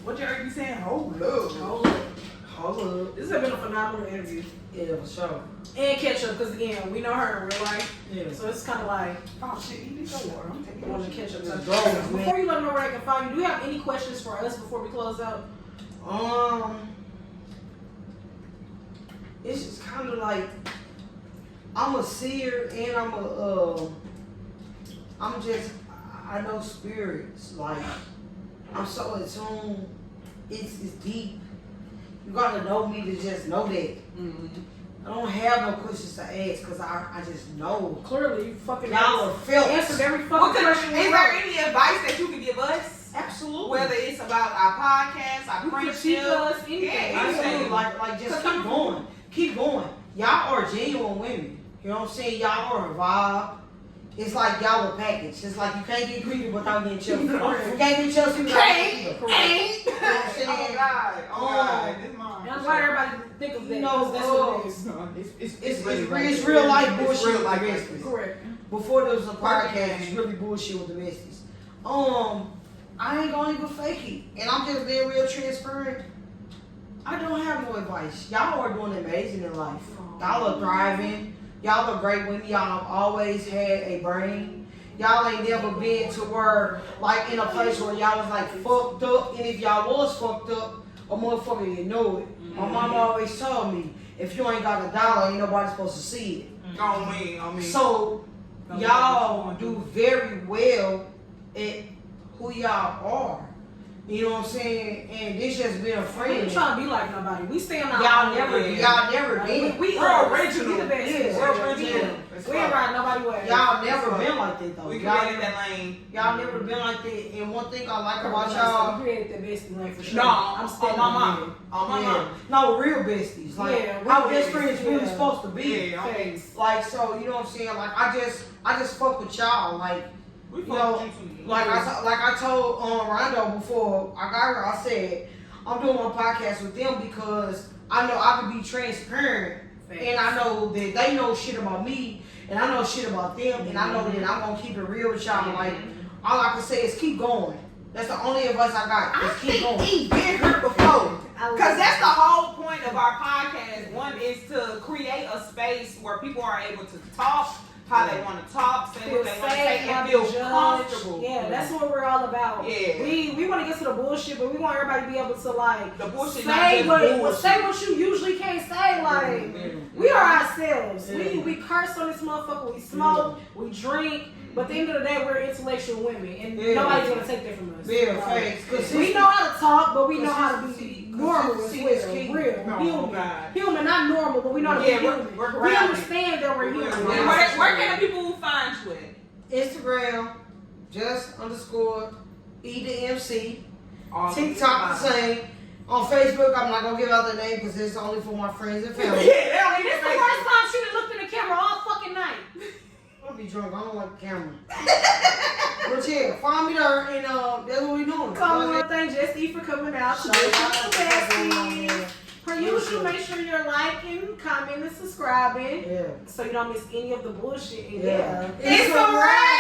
What you heard me saying? Hold up. Hold up. This has been a phenomenal interview. Yeah, for sure. And catch up, because again, we know her in real life. Yeah. So it's kind of like, Oh shit, you need your water. I'm taking want your to catch up. Let's to go, man. Before you let them know where they can find you, do you have any questions for us before we close out? It's just kind of like I'm a seer and I know spirits. Like I'm so in tune. It's deep. You gotta know me to just know that. I don't have no questions to ask because I just know. Clearly, you fucking Y'all are felt. answered every fucking question. Is there any advice that you can give us? Absolutely. Whether it's about our podcast, our You critique friendship, us, anything. yeah, Absolutely. Like just keep going. Keep going. Y'all are genuine women. You know what I'm saying? Y'all are a vibe. It's like y'all a package. It's like you can't get greedy without getting Chelsea. You can't get Chelsea without Ain't. You know what I'm saying? Oh God. Oh God. This mom. That's why everybody think of that. You know, that's what it is. It's real life bullshit with the besties. Correct. Before there was a podcast, it's really bullshit with the besties. I ain't gonna even fake it. And I'm just being real transparent. I don't have no advice. Y'all are doing amazing in life. Y'all are thriving. Y'all are great women. Y'all have always had a brain. Y'all ain't never been to where, like, in a place where y'all was, like, fucked up. And if y'all was fucked up, a motherfucker didn't know it. My mama always told me, if you ain't got a dollar, ain't nobody supposed to see it. I mean. So, y'all do very well at who y'all are. You know what I'm saying? And this just been a We friend. ain't trying to be like nobody. We stay on our Y'all own never lane. been. We We're are original. We the best. Yeah. We're Yeah. original. We ain't riding nobody way. Y'all never been like that though. We Y'all created that lane. Y'all never been like that. And one thing I like about We y'all, created the best lane for sure. No, I'm on standing my on mom. On my yeah, mom. no real besties. Like Yeah, how real best friends really yeah. supposed to be. Yeah, okay. Thanks. Like so, you know what I'm saying? Like I just fuck with y'all. Like We you know, fuck with you too. like I told Rondo before I got her, I said I'm doing my podcast with them because I know I can be transparent. And I know that they know shit about me, and I know shit about them, and I know that I'm gonna keep it real with y'all. Like, all I can say is keep going. That's the only advice I got. Is keep going. He's been here before. Because that's the whole point of our podcast. One is to create a space where people are able to talk how they want to talk, say what they want to say, and feel comfortable. Yeah, that's what we're all about. Yeah. We want to get to the bullshit, but we want everybody to be able to like The bullshit say not just what bullshit. say what you usually can't say. Like we are ourselves. Yeah. We curse on this motherfucker. We smoke. We drink. But at the end of the day, we're intellectual women, and nobody's gonna take that from us. Yeah, Like, facts. we know how to talk, but we know how to be normal as Consistency well. is key. Real, No, human, God. human, not normal, but we know how to be human. we're We grounded. understand that we're human. And where can the people find you at? Instagram, just_E Da Emcee. All TikTok the same. On Facebook, I'm not gonna give out the name because it's only for my friends and family. Yeah, they don't This even is the make first time she done looked in the camera all fucking night. I'll be drunk. I don't like the camera. But yeah, find me there, and that's what we doing. Come on, thank Jus E for coming out. Shout out to Bestie. everyone, man. usual, make sure you're liking, commenting, and subscribing. Yeah. So you don't miss any of the bullshit in Yeah. there. It's a wrap.